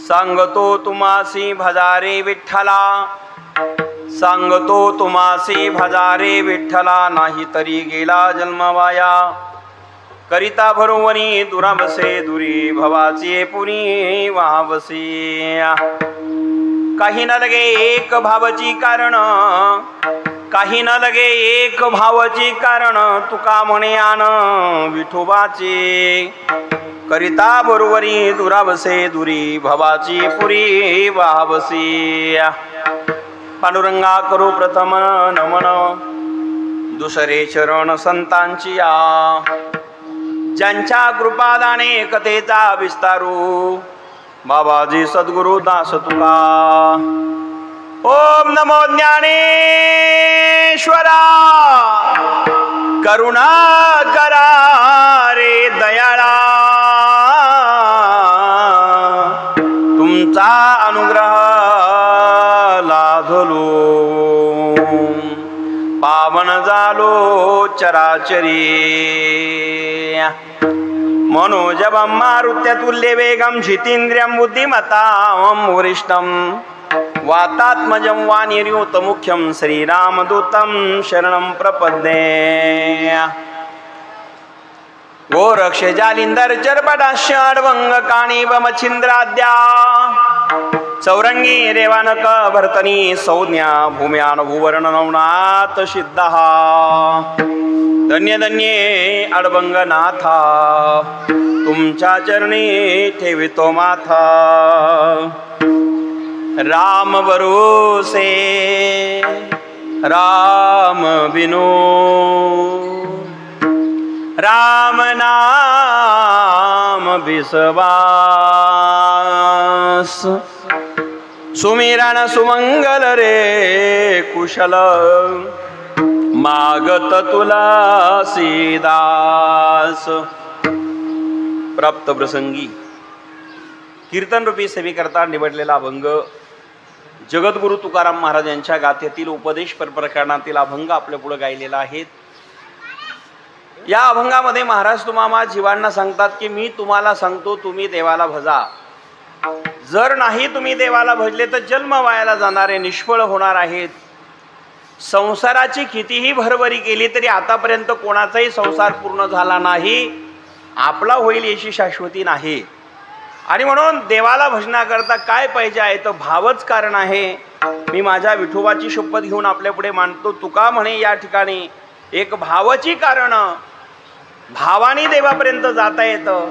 सांगतो तुमासी भजारे विठ्ठला, सांगतो तुमासी भजारे विठ्ठला, नाही तरी गेला जन्म वाया, करिता भरोवनी दुराबसे दुरी भवाची पुरी वावसी. काही न लगे एक भावची कारण, काही न लगे एक भावची कारण, तुका म्हणे आन विठोबाची, करिता बरोबरी दुरावसे दुरी भवाची पुरी वावसी. पांडुरंगा करू प्रथम नमन, दुसरे चरण संतांची या, ज्यांच्या कृपादाने कथेचा विस्तारू, बाबाजी सद्गुरु दास तुका. ओम नमो ज्ञानेश्वरा, करुणा करा रे दयाळा, तुमचा अनुग्रह लाधलो, पावन झालो चराचरी. मनोजवं मारुत्यतुल्य वेगं जितेन्द्रियं बुद्धिमतां वरिष्ठं, वातात्मजं वानिर्योतमुख्यं श्रीरामदूतं शरणं प्रपद्ये. गोरक्ष जालिंदर चरपटाश्य अडवंग काणीव मच्छिंद्राद्या, चौरंगी रेवानक भरतनी संज्ञा, भूम्यान भुवर्ण नवनाथ सिद्धा. धन्य धन्ये अडबंगनाथा, तुमच्या चरणी ठेवितो माथा. राम भरोसे राम बिनु, राम नाम विश्वास. सुमिरन सुमंगल रे कुशल, मागत तुलसीदास. प्राप्त प्रसंगी कीर्तन रूपी सेवेकरता निवडलेला अभंग जगद्गुरु तुकाराम महाराज यांच्या गाथेतील उपदेश प्रकरणातील अभंग आपल्या पुढे गायलेला आहे. या अभंगामध्ये महाराज तुम्हाला जीवांना सांगतात की मी तुम्हाला सांगतो तुम्ही देवाला भजा, जर नाही तुम्ही देवाला भजले तर जन्म वायाला जाणारे निष्फळ होणार आहेत. संसाराची कितीही भरभरी केली तरी आतापर्यंत कोणाचाही संसार पूर्ण झाला नाही, आपला होईल याची शाश्वती नाही. आणि म्हणून देवाला भजनाकरता काय पाहिजे आहे तर भावच कारण आहे. मी माझ्या विठोबाची शपथ घेऊन आपल्या पुढे मांडतो. तुका म्हणे या ठिकाणी एक भावाची कारण, भावानी देवापर्यंत जाता येतं,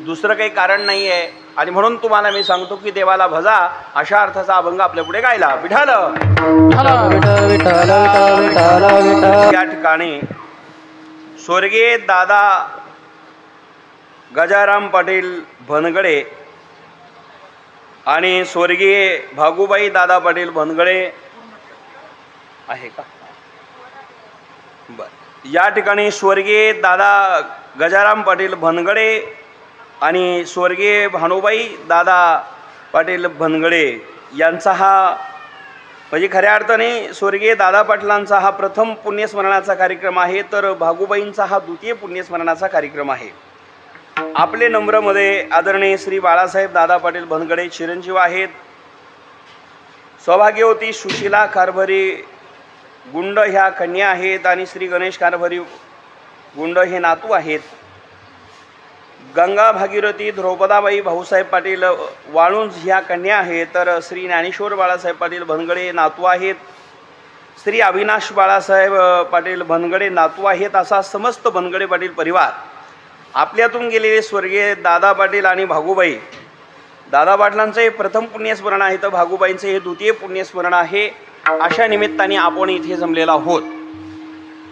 दुसरं काही कारण नाही आहे. आणि म्हणून तुम्हाला मी सांगतो की देवाला भजा, अशा अर्थाचा अभंग आपल्या पुढे गायला. विठाल या ठिकाणी स्वर्गीय दादा गजाराम पाटील भनगडे आणि स्वर्गीय भागुबाई दादा पाटील भनगडे आहे का? बर. या ठिकाणी स्वर्गीय दादा गजाराम पाटील भनगडे आणि स्वर्गीय भानुबाई दादा पाटील भनगडे यांचा हा म्हणजे खऱ्या अर्थाने स्वर्गीय दादा पाटलांचा हा प्रथम पुण्यस्मरणाचा कार्यक्रम आहे, तर भागुबाईंचा हा द्वितीय पुण्यस्मरणाचा कार्यक्रम आहे. आपले नम्रमध्ये आदरणीय श्री बाळासाहेब दादा पाटील भनगडे चिरंजीव आहेत. सौभाग्यवती सुशीला कारभारी गुंड ह्या कन्या आहेत आणि श्री गणेश कारभारी गुंड हे नातू आहेत. गंगा भागीरथी द्रौपदाबाई भाऊसाहेब पाटील वाळुंज ह्या कन्या आहेत, तर श्री ज्ञानेश्वर बाळासाहेब पाटील भनगडे नातू आहेत. श्री अविनाश बाळासाहेब पाटील भनगडे नातू आहेत. असा समस्त भनगडे पाटील परिवार आपल्यातून गेलेले स्वर्गीय दादा पाटील आणि भागुबाई, दादा पाटलांचं हे प्रथम पुण्यस्मरण आहे तर भागुबाईंचं हे द्वितीय पुण्यस्मरण आहे. अशा निमित्ताने आपण इथे जमलेलो आहोत.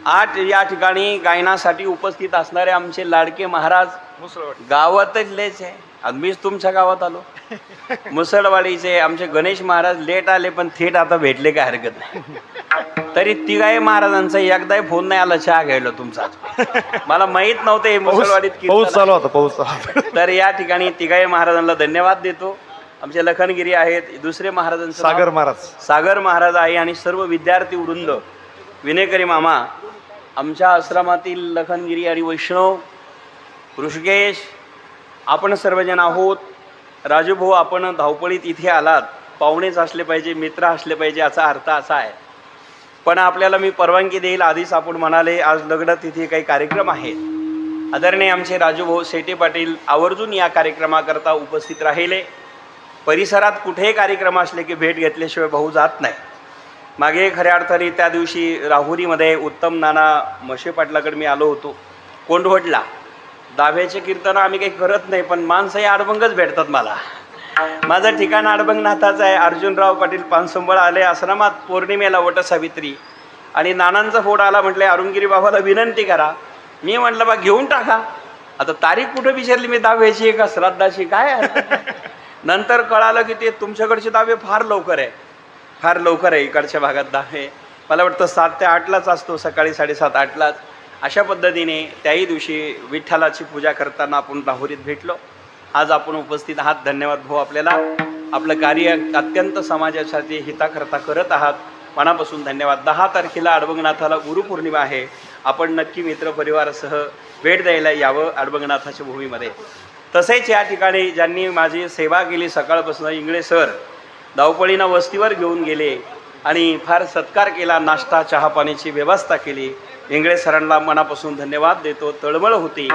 आज या ठिकाणी गायनासाठी उपस्थित असणारे आमचे लाडके महाराज गावातलेच आहे. आज मीच तुमच्या गावात आलो. मुसळवाडीचे आमचे गणेश महाराज लेट आले पण थेट आता भेटले काय हरकत नाही. तरी तिघाही महाराजांचा एकदाही फोन नाही आला चहा घ्यायला तुमचा. मला माहित नव्हतं हे मुसळवाडीत पाऊस चालू होता, पाऊस. तर या ठिकाणी तिघाही महाराजांना धन्यवाद देतो. आमचे लखनगिरी आहेत, दुसरे महाराजांचं सागर महाराज, सागर महाराज आहे आणि सर्व विद्यार्थी वृंद, विनेकरी मामा, आमच्या आश्रमातील लखनगिरी आणि वैष्णव, ऋषिकेश, आपण सर्वजण आहोत. राजू भाऊ, आपण धावपळीत इथे आलात, पाहुणेच असले पाहिजे, मित्र असले पाहिजे, याचा अर्थ असा आहे. पण आपल्याला मी परवानगी देईल. आधीच आपण म्हणाले आज लग्न तिथे काही कार्यक्रम आहेत. आदरणीय आमचे राजू भाऊ शेटे पाटील आवर्जून या कार्यक्रमाकरता उपस्थित राहिले. परिसरात कुठेही कार्यक्रम असले की भेट घेतल्याशिवाय भाऊ जात नाही. मागे खऱ्या अर्थाने त्या दिवशी राहुरीमध्ये उत्तम नाना मशे पाटलाकडे मी आलो होतो. कोंडवडला दाव्याचे कीर्तन आम्ही काही करत नाही, पण माणसंही अडबंगच भेटतात मला. माझं ठिकाण अडबंगनाथाचं आहे. अर्जुनराव पाटील पानसंबळ आले आश्रमात पौर्णिमेला वटसावित्री, आणि नानांचा फोन आला, म्हटले अरुणगिरी बाबाला विनंती करा. मी म्हटलं बा घेऊन टाका. आता तारीख कुठं विचारली मी, दाव्याची आहे का श्राद्धाची काय? नंतर कळालं की ते तुमच्याकडचे दावे फार लवकर आहे, फार लवकर आहे इकडच्या भागात दावे. मला वाटतं 7 ते 8लाच असतो, सकाळी 7:30-8लाच. अशा पद्धतीने त्याही दिवशी विठ्ठलाची पूजा करताना आपण राहुरीत भेटलो. आज आपण उपस्थित आहात. धन्यवाद भाऊ. आपल्याला आपलं कार्य अत्यंत समाजासाठी हिताकरता करत आहात. मनापासून धन्यवाद. 10 तारखेला अडबंगनाथाला गुरुपौर्णिमा आहे. आपण नक्की मित्रपरिवारासह भेट द्यायला यावं अडबंगनाथाच्या भूमीमध्ये. तसेच या ठिकाणी ज्यांनी माझी सेवा केली सकाळपासून, इंगळे सर धावपळीनं वस्तीवर घेऊन गेले आणि फार सत्कार केला, नाश्ता चहा पाण्याची व्यवस्था केली. इंगळे सरांना मनापासून धन्यवाद देतो. तळमळ होती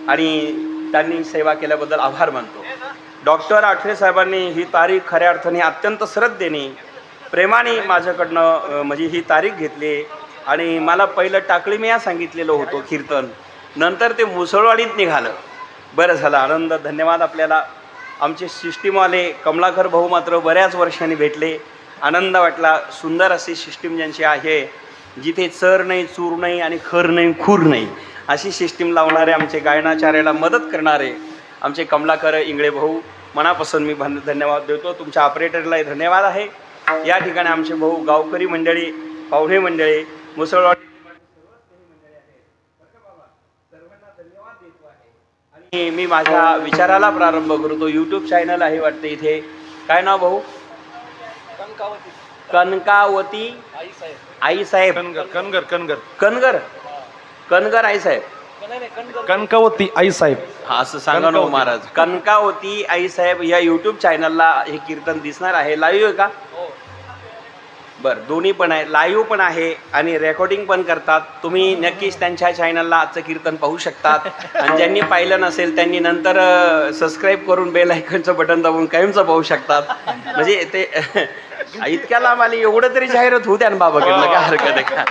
आणि त्यांनी सेवा केल्याबद्दल आभार मानतो. डॉक्टर आठरे साहेबांनी ही तारीख खऱ्या अर्थाने अत्यंत श्रद्धेने प्रेमाने माझ्याकडनं म्हणजे ही तारीख घेतली. आणि मला पहिलं टाकळी मी सांगितलेलं होतं कीर्तन, नंतर ते मुसळवाडीत निघालं. बरं झालं, आनंद. धन्यवाद आपल्याला. आमचे सिस्टीमवाले कमलाकर भाऊ मात्र बऱ्याच वर्षांनी भेटले, आनंद वाटला. सुंदर अशी सिस्टीम ज्यांची आहे, जिथे चर नाही, चूर नाही आणि खर नाही, खूर नाही, अशी सिस्टीम लावणारे, आमचे गायनाचार्याला मदत करणारे आमचे कमलाकर इंगळे भाऊ, मनापासून मी धन्यवाद देतो. तुमच्या ऑपरेटरलाही धन्यवाद आहे. या ठिकाणी आमचे भाऊ, गावकरी मंडळी, पाहुणे मंडळी, मुसळवाडी आणि मी माझ्या विचाराला प्रारंभ करतो. यूट्यूब चॅनल आहे वाटतं इथे. काय नाव भाऊ? कनकावती आई साहेब. कनगर कनगर कनगर कनगर आई साहेब. कनकावती आई साहेब. हा, असं सांगा ना महाराज. कनकावती आई साहेब या यूट्यूब चॅनलला हे कीर्तन दिसणार आहे. लाईव्ह आहे का? बरं, दोन्ही पण आहे, लाईव्ह पण आहे आणि रेकॉर्डिंग पण करतात. तुम्ही नक्कीच त्यांच्या चॅनलला आजचं कीर्तन पाहू शकतात. आणि ज्यांनी पाहिलं नसेल त्यांनी नंतर सबस्क्राईब करून बेल आयकॉनचं बटन दाबून कायमचं पाहू शकतात. म्हणजे ते इतक्या लांब आले, एवढं तरी जाहिरात होऊ द्या ना बाबाकडनं, काय हरकत आहे का?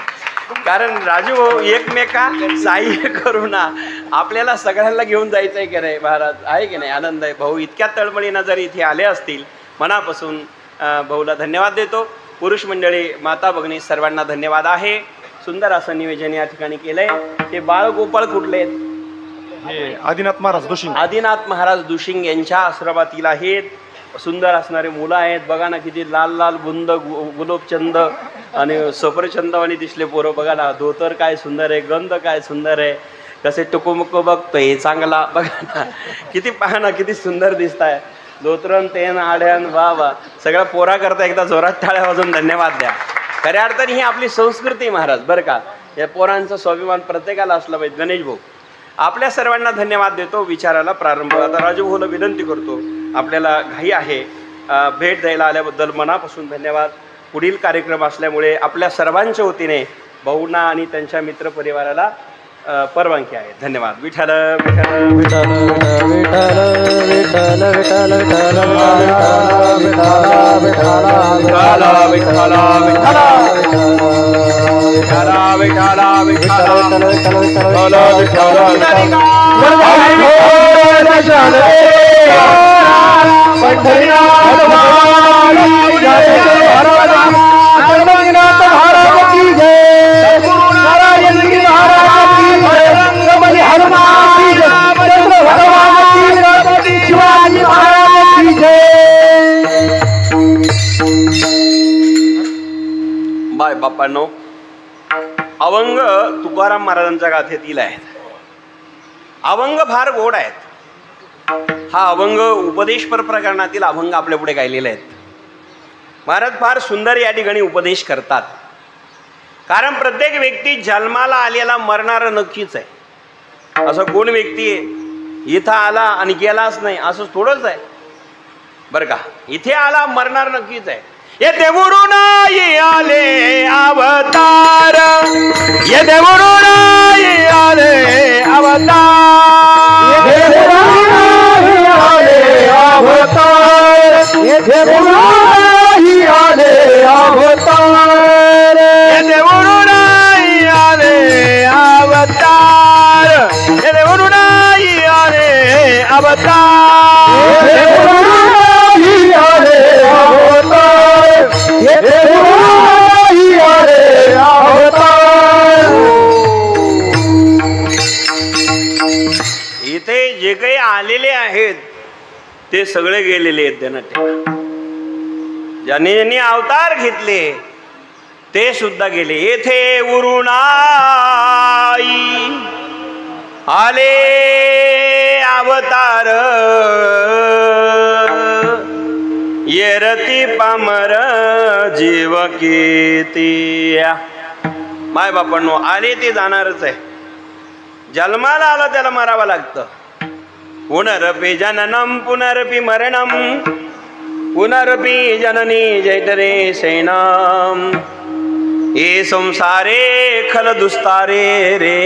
कारण राजू भाऊ एकमेका सहाय्य करू ना, आपल्याला सगळ्यांना घेऊन जायचं आहे की नाही महाराज, आहे की नाही? आनंद आहे. भाऊ इतक्या तळमळीनं जर इथे आले असतील, मनापासून भाऊला धन्यवाद देतो. पुरुष मंडळी, माता भगिनी, सर्वांना धन्यवाद आहे. सुंदर असं नियोजन या ठिकाणी केलंय. ते बाळगोपाळ कुठले आहेत? आदिनाथ महाराज दुशिंग. आदिनाथ महाराज दुशिंग यांच्या आश्रमातील आहेत. सुंदर असणारे मुलं आहेत. बघा ना, किती लाल लाल बुंद, गुलाबचंद आणि सफरचंदवानी दिसले पोरं. बघा ना, धोतर काय सुंदर आहे, गंध काय सुंदर आहे, कसे टुकुमुकू बघतोय चांगला. बघा ना, किती पहा ना, किती सुंदर दिसत आहे. धोतरन तेन आड्यान, वा वा. सगळ्या पोरा करता एकदा जोरात टाळ्या वाजून धन्यवाद द्या. खऱ्या अर्थाने ही आपली संस्कृती महाराज, बरं का? या पोरांचा स्वाभिमान प्रत्येकाला असला पाहिजे. गणेश भाऊ, आपल्या सर्वांना धन्यवाद देतो. विचाराला प्रारंभ. आता राजू भाऊला विनंती करतो, आपल्याला घाई आहे, भेट द्यायला आल्याबद्दल मनापासून धन्यवाद. पुढील कार्यक्रम असल्यामुळे आपल्या सर्वांच्या वतीने भाऊंना आणि त्यांच्या मित्रपरिवाराला परवानगी आहे. धन्यवाद. विठ्ठल विठ्ठल विठ्ठल विठ्ठल विठ्ठल विठ्ठल विठ्ठल बाय बाप्पांनो, अभंग तुकाराम महाराजांच्या गाथेतील आहेत. अभंग फार गोड आहेत. हा अभंग उपदेशपर प्रकरणातील अभंग आपल्या पुढे गायलेले आहेत. महाराज फार सुंदर या ठिकाणी उपदेश करतात. कारण प्रत्येक व्यक्ती जन्माला आलेला मरणारा नक्कीच आहे. असं कोण व्यक्ती आहे इथं आला आणि गेलाच नाही असं थोडंच आहे. बरं का. इथे आला मरणार नक्कीच आहे. येथे वरुणाई आले अवतार, येथे वरुणाई आले अवतार, येथे वरुणाई आले अवतार, येथे वरुणाई आले अवतार, येथे वरुणाई आले अवतार, येथे वरुणाई आले अवतार, येथे वरुणाई आले अवतार, येथे वरुणाई आले अवतार. इथे जे काही आलेले आहेत ते सगळे गेलेले आहेत. त्यांना ज्यांनी ज्यांनी अवतार घेतले ते सुद्धा गेले. येथे वरुणाई आले अवतार, येरती पामर जीव किती. माय बापांनो, आले ते जाणारच आहे. जन्माला आलं त्याला मरावं लागतं. पुनरपि जननम पुनरपि मरणम, पुनरपि जननी जैतरे सैनाम. ये संसारे खल दुस्तारे रे,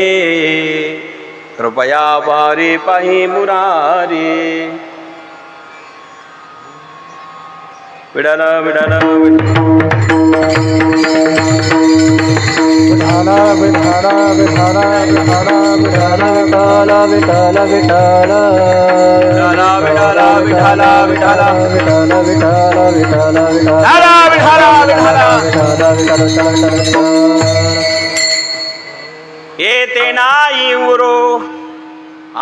कृपया पारे पाहि मुरारे. विडाला विडाला विठाला विठाला विठाला विठाला विठाला विठाला विठाला विठाला विठाला विठाला विठाला विठाला विठाला विठाला विठाला. येते नाही उरो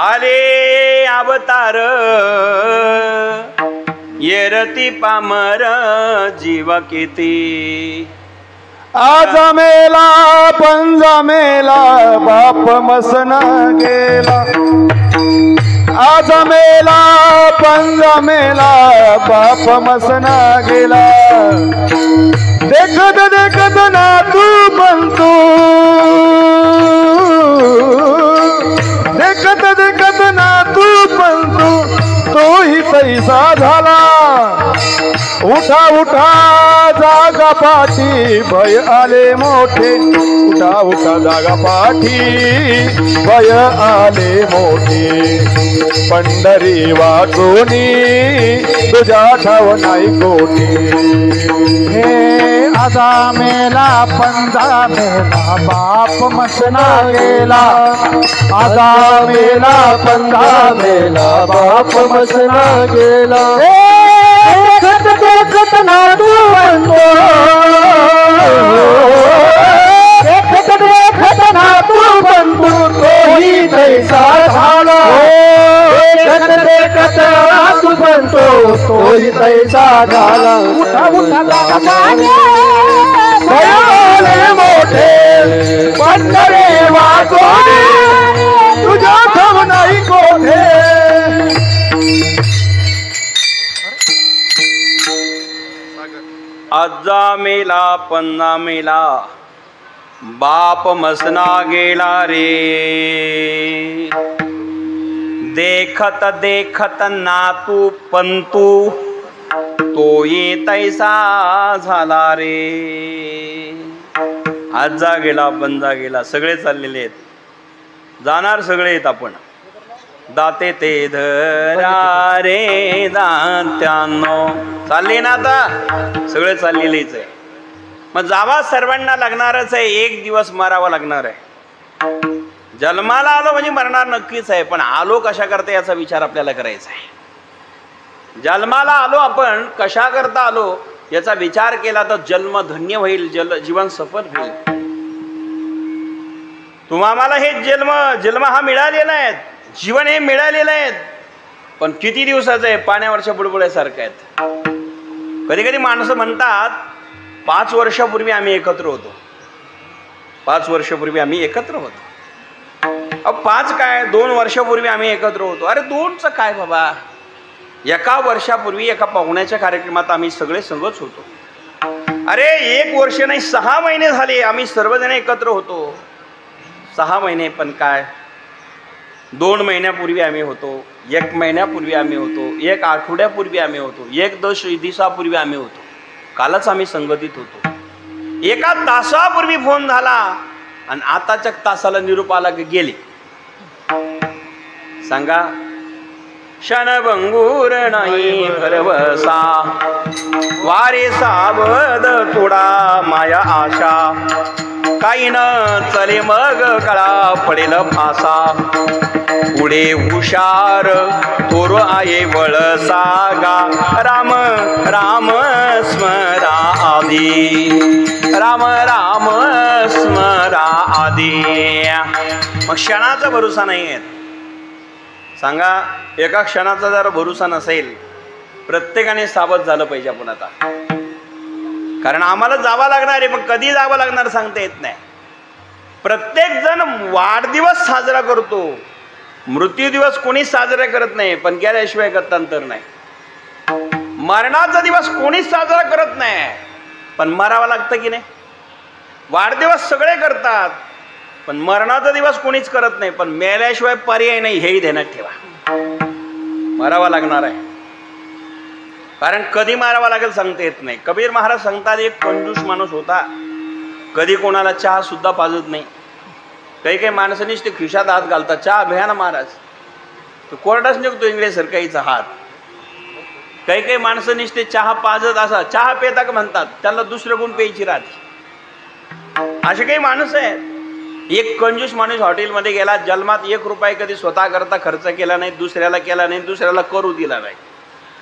आले अवतार, येरती पामर जीव किती. आज मेला पंजा मेला बाप मसना गेला, आज मेला पंजा मेला बाप मसना गेला. देखत देखत ना तू बनतो, देखत देखत ना तू बनतो, तोही पैसा झाला. उठा उठा जागा पाठी भय आले मोठे, उठा उठा जागा पाठी भय आले मोठे. पंढरी वाटोनी तुझ्या ठाव नाही कोठी. हे आजा मेला पंजा मेला बाप मसना गेला, आजा मेला पंजा मेला बाप मसना गेला. देखत देखत ना तू बनतो, देखत देखत ना तू बनतो, तोही तैसा झाला. देखत देखत ना तू बनतो, तोही तैसा झाला. उठा उठा जागा भयाले मोठे, पंढरे वाटोने तुझ्या ठाव नाही कोठे. आजा मेला पन्ना मेला बाप मसना गेला रे. देखत देखत नातू पंतू तोही तैसा झाला रे. आजा गेला पंजा गेला, सगळे चाललेले आहेत. जाणार सगळे आहेत. आपण दाते ते धरा रे दात्यानो, चालले ना आता सगळे चाललेलेच आहे. मग जावा सर्वांना लागणारच आहे. एक दिवस मरावा लागणार आहे. जन्माला आलो म्हणजे मरणार नक्कीच आहे, पण आलो कशा करता याचा विचार आपल्याला करायचा आहे. जन्माला आलो आपण कशा करता आलो याचा विचार केला तर जन्म धन्य होईल, जीवन सफल होईल. तुम्हाला हे जन्म हा मिळालेला आहे, जीवन हे मिळालेलं आहे, पण किती दिवसाचं आहे? पाण्यावरच्या बुडबुड्यासारखं आहेत. कधी कधी माणसं म्हणतात 5 वर्षापूर्वी आम्ही एकत्र होतो, 5 वर्षापूर्वी आम्ही एकत्र होतो. 5 काय 2 वर्षापूर्वी आम्ही एकत्र होतो. अरे 2चं काय बाबा, 1 वर्षापूर्वी एका पाहुण्याच्या कार्यक्रमात आम्ही सगळे संगच होतो. अरे 1 वर्ष नाही 6 महिने झाले आम्ही सर्वजण एकत्र होतो. 6 महिने पण काय 2 महिन्यापूर्वी आम्ही होतो, 1 महिन्यापूर्वी आम्ही होतो, 1 आठवड्यापूर्वी आम्ही होतो, 1 दिवसापूर्वी आम्ही होतो, कालच आम्ही संगतीत होतो. 1 तासापूर्वी फोन झाला आणि आताच्या तासाला निरोप आला की गेले. सांगा, क्षणभंगूर नाही भरवसा, वारे सावध थोडा माया आशा, काही न चले मग कळा पडेल फासा, पुढे हुशार थोर आहे वळसा गा, राम राम स्मरा आदी, राम राम स्मरा आदी. मग क्षणाचा भरोसा नाही आहे. सांगा, एका क्षणाचा जर भरोसा नसेल, प्रत्येकाने सावध झालं पाहिजे आपण आता. कारण आम्हाला जावं लागणार आहे, पण कधी जावं लागणार सांगता येत नाही. प्रत्येक जण वाढदिवस साजरा करतो, मृत्यू दिवस कोणीच साजरा करत नाही, पण गेल्याशिवाय गत्तांतर नाही. मरणाचा दिवस कोणीच साजरा करत नाही, पण मरावं लागतं की नाही. वाढदिवस सगळे करतात, पण मरणाचा दिवस कोणीच करत नाही, पण मेल्याशिवाय पर्याय नाही, हेही ध्यानात ठेवा. मरावा लागणार आहे, कारण कधी मारावा लागेल सांगता येत नाही. कबीर महाराज सांगतात, एक कंजूस माणूस होता, कधी कोणाला चहा सुद्धा पाजत नाही. काही माणसांनीच ते खिशात हात घालतात, चहा भ्या ना महाराज, तो कोरडाच निघतो इंग्लिश सरकाईचा हात. काही माणसांनीच ते चहा पाजत असा, चहा पेता का म्हणतात, त्याला दुसरं गुण प्यायची राहते. असे काही माणूस आहेत. एक कंजूस माणूस हॉटेलमध्ये गेला, जन्मात 1 रुपया कधी स्वतः करता खर्च केला नाही, दुसऱ्याला केला नाही, दुसऱ्याला करू दिला नाही.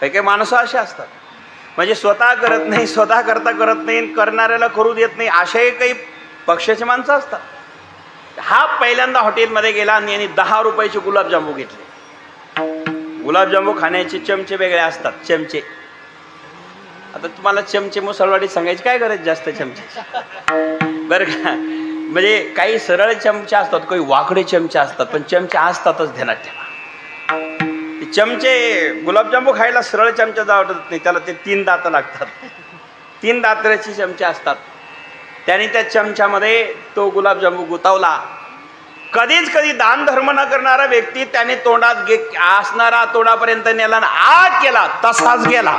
काही माणसं असे असतात, म्हणजे स्वतः करत नाही, स्वतः करता करत नाही, करणाऱ्याला करू देत नाही, असे काही पक्षाचे माणसं असतात. हा पहिल्यांदा हॉटेलमध्ये गेला आणि यांनी 10 रुपयाचे गुलाबजामू घेतले. गुलाबजामू खाण्याचे चमचे वेगळे असतात, चमचे. आता तुम्हाला चमचे मुसलवाडी सांगायची काय गरज जास्त चमचे, बरं का. म्हणजे काही सरळ चमचे असतात, काही वाकडे चमचे असतात, पण चमचे असतातच, ध्यानात ठेवा. चमचे गुलाबजामू खायला सरळ चमचा आवडत नाही, त्याला ते 3 दात लागतात. 3 दाताचे चमचे असतात. त्याने त्या चमच्यामध्ये तो गुलाबजामू गुतावला. कधी दान धर्म न करणारा व्यक्ती त्याने तोंडात असणारा तोंडापर्यंत नेला आणि आग केला, तसाच गेला.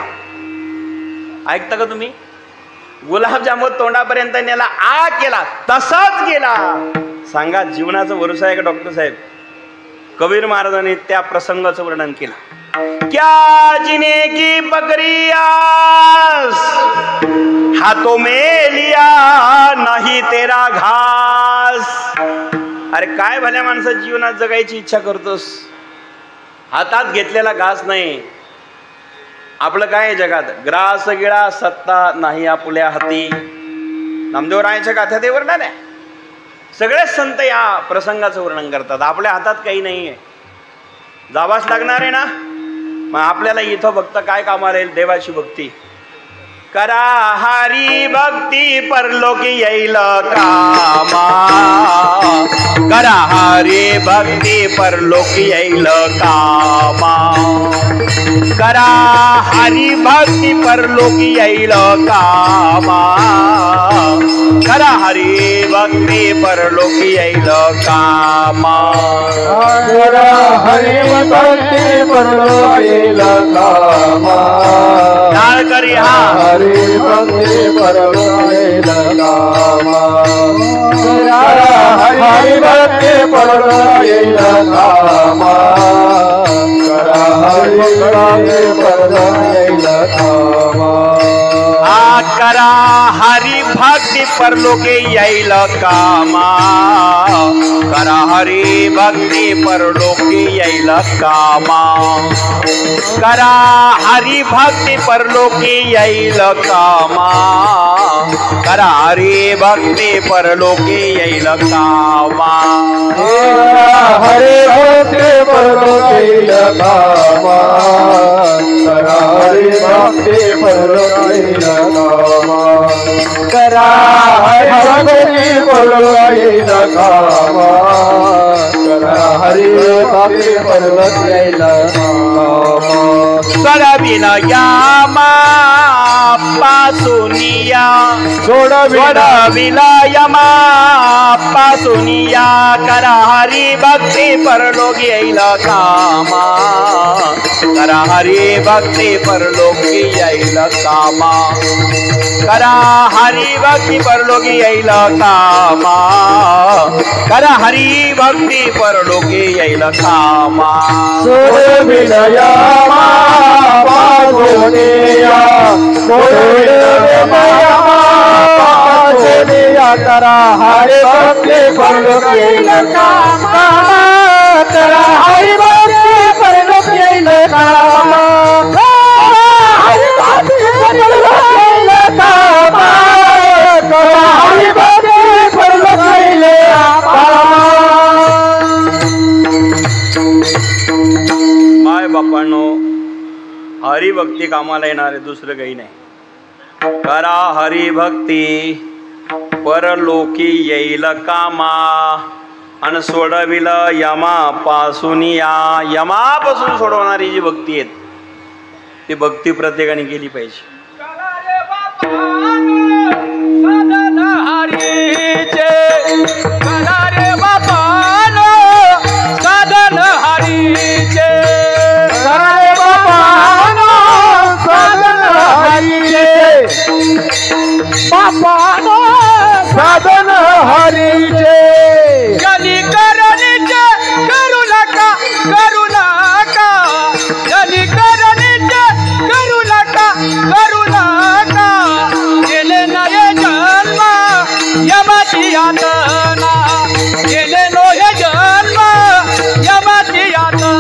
ऐकता का तुम्ही? गुलाबजामू तोंडापर्यंत नेला, आग केला, तसाच गेला. सांगा, जीवनाचा भरोसा आहे का डॉक्टर साहेब? कबीर महाराजांनी त्या प्रसंगाचं वर्णन केलं. क्या जिने की बकरी आस, हाथों में लिया नाही तेरा घास. अरे काय भल्या माणसाच्या जीवनात जगायची इच्छा करतोस, हातात घेतलेला घास नाही. आपलं काय जगात ग्रास गिळा सत्ता नाही आपल्या हाती. नामदेवरायांच्या गाथ्यात हे वर्णन आहे. सगळेच संत या प्रसंगाचं वर्णन करतात. आपल्या हातात काही नाही आहे, जावाच लागणार आहे ना. मग आपल्याला इथं फक्त काय कामाला येईल? देवाची भक्ती करा, हरी भक्ती परलोकी येईल कामा. करा हरी भक्ती परलोकी येईल कामा. करा हरी भक्ती परलोकी येईल कामा. करा हरी भक्ती परलोकी येईल कामा. करा हरी भक्ती परलोकी येईल कामा. नाळ करी हा हरी भक्ती परलोकी येईल कामा. करा हरी भक्ती परलोकी येईल कामा. करा हरी भक्ती परलोकी येईल कामा. करा हरी भक्ती परलोके येईल कामा. करा हरी भक्ती परलोके येईल कामा. करा हरी भक्ती परलोके येईल कामा. करा हरी भक्ती परलोके येईल कामा. हरी भक्ती परलोकी येईल कामा. करा हरी भक्ती परलोकी येईल कामा. करा हरी भक्ती परलोकी येईल कामा. करा हरी भक्ती परलोकी येईल कामा. करविन यामा पासुनिया सोडविला सोडविला यमा पासुनिया करा हरी भक्ती परलोकी येईल कामा करा हरी भक्ती परलोकी येईल कामा करा हरी भक्ती परलोकी येईल कामा करा हरी भक्ती परलोकी येईल कामा सोडविला यमा पासुनिया सोडविला यमा पासुनिया करा हरी भक्ती परलोकी येईल कामा करा हरी भक्ती परलोकी येईल कामा हरी भक्ती परलोकी येईल कामा करा हरी भक्ती परलोकी येईल कामा माय बापांनो हरिभक्ती कामाला येणार आहे, दुसरं काही नाही. करा हरिभक्ती परलोकी येईल कामा आणि सोडविल यमापासून यमापासून सोडवणारी जी भक्ती आहेत ती भक्ती प्रत्येकाने केली पाहिजे. साधन हरीचे बापानो साधन हरीचे जनी करणीचे करू नका जनी करणीचे करू नका गेले नाही जन्म यमाची यातना गेले नोहे जन्म यमाची यातना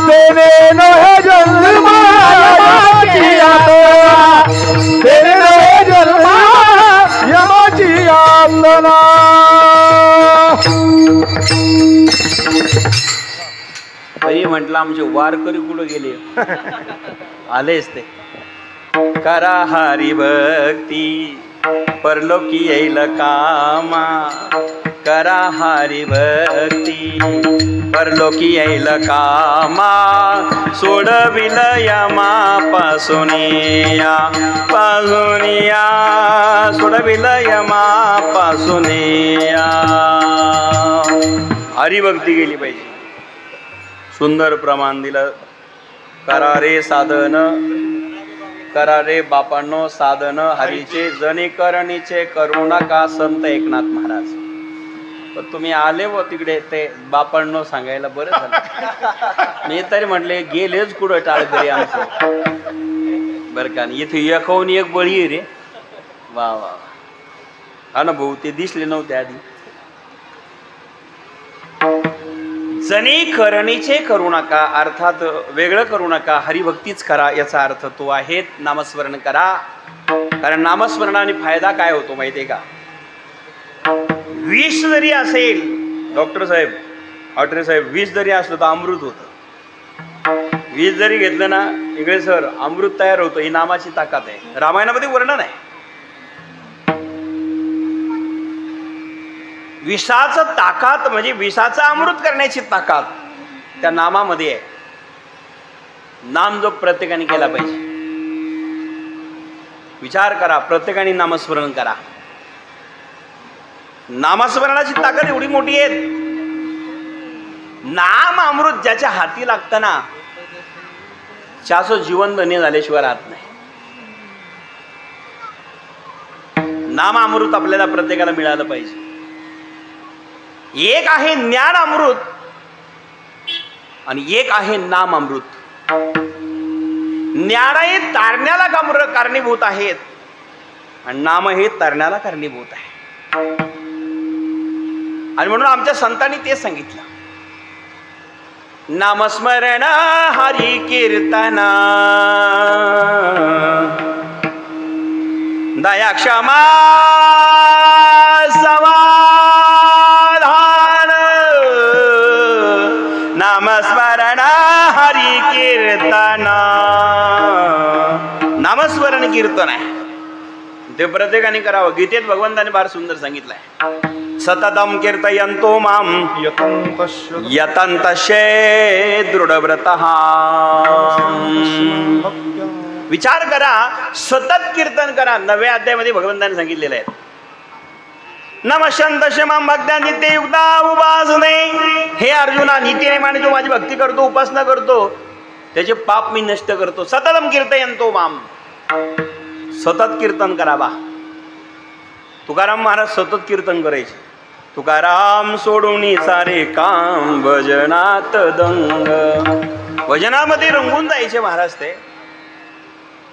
तेरे नो है जन्म यमाची यातना तेरे नो है जन्म यमाची यातना तरी म्हटलं आमचे वारकरी कुठं गेले आलेच ते. करा हरी भक्ती परलोकी येईल कामा करा हरी भक्ती परलोकी येईल कामा सोडविल यमापासून सोडविल यमापासून हरिभक्ती केली पाहिजे. सुंदर प्रमाण दिलं. करा रे साधन करा रे बापांनो साधन हरीचे जने करणीचे करू नका संत एकनाथ महाराज. पण तुम्ही आले व तिकडे ते बापांनो सांगायला बरं झालं. मी तरी म्हटले गेलेच कुठं टाळकरी आमचं बरं का. इथे एकवून एक बळी रे वा वा हा ना भाऊ ते दिसले नव्हते आधी. जनी करणीचे करू नका अर्थात वेगळं करू नका हरिभक्तीच करा याचा अर्थ तो आहे नामस्मरण करा. कारण नामस्मरणाने फायदा काय होतो माहितीये का. विष जरी असेल डॉक्टर साहेब हॉटेल साहेब विष जरी असलं तर अमृत होतं. विष जरी घेतलं ना इकडे सर अमृत तयार होतं. ही नामाची ताकद आहे. रामायणामध्ये वर्णन आहे. विषाचं ताकद म्हणजे विषाचं अमृत करण्याची ताकद त्या नामामध्ये आहे. नाम जो प्रत्येकाने केला पाहिजे. विचार करा प्रत्येकाने नामस्मरण करा. नामस्मरणाची ताकद एवढी मोठी आहे. नाम अमृत ज्याच्या हाती लागतं ना त्याचं जीवन धन्य झाल्याशिवाय राहत नाही. नाम अमृत आपल्याला प्रत्येकाला मिळालं पाहिजे. एक आहे ज्ञान अमृत आणि एक आहे नाम अमृत. ज्ञान हे तारण्याला कारणीभूत आहेत आणि नाम हे तरण्याला कारणीभूत आहे. आणि म्हणून आमच्या संतांनी तेच सांगितलं. नामस्मरण हरी कीर्तन दया क्षमा समाधान नामस्मरण हरी कीर्तन. नामस्मरण कीर्तन आहे ते प्रत्येकाने करावं. गीतेत भगवंताने फार सुंदर सांगितलंय. सततम कीर्तयन्तो माम यतन्तशे दृढव्रतः विचार करा, सतत कीर्तन करा. 9व्या अध्यायामध्ये भगवंताने सांगितलेलं आहे, नमशंतशमं भक्त्या नित्ययुक्ता उपासने. हे अर्जुना, नित्यनेमाने जो माझी भक्ती करतो, उपासना करतो, त्याचे पाप मी नष्ट करतो. सततम कीर्तयंतो माम. सतत कीर्तन करावा. तुकाराम महाराज सतत कीर्तन करायचे. तुकाराम सोडून सारे काम भजनात दंग. भजनामध्ये रंगून जायचे महाराज ते.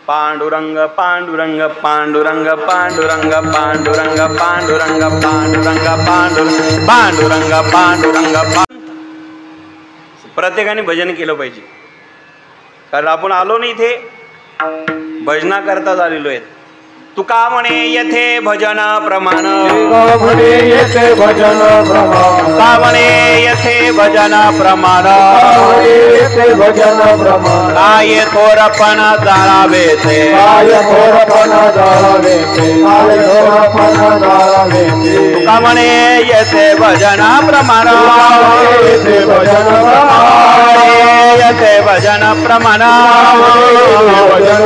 पांडुरंग पांडुरंग पांडुरंग पांडुरंग पांडुरंग पांडुरंग पांडुरंग पांडुरंग पांडुरंग पांडुरंग. प्रत्येकाने भजन केलं पाहिजे, कारण आपण आलो नाही इथे भजना करताच आलेलो आहेत. तुका म्हणे येथे भजन प्रमाण, येथे भजन प्रमाण, तुका म्हणे येथे भजन प्रमाण, येथे भजन प्रमाण. काय थोरपण जाळावे ते, काय थोरपण जाळावे ते, काय थोरपण जाळावे ते. तुका म्हणे येथे भजन प्रमाण, येथे भजन प्रमाण, येथे भजन प्रमाण, भजन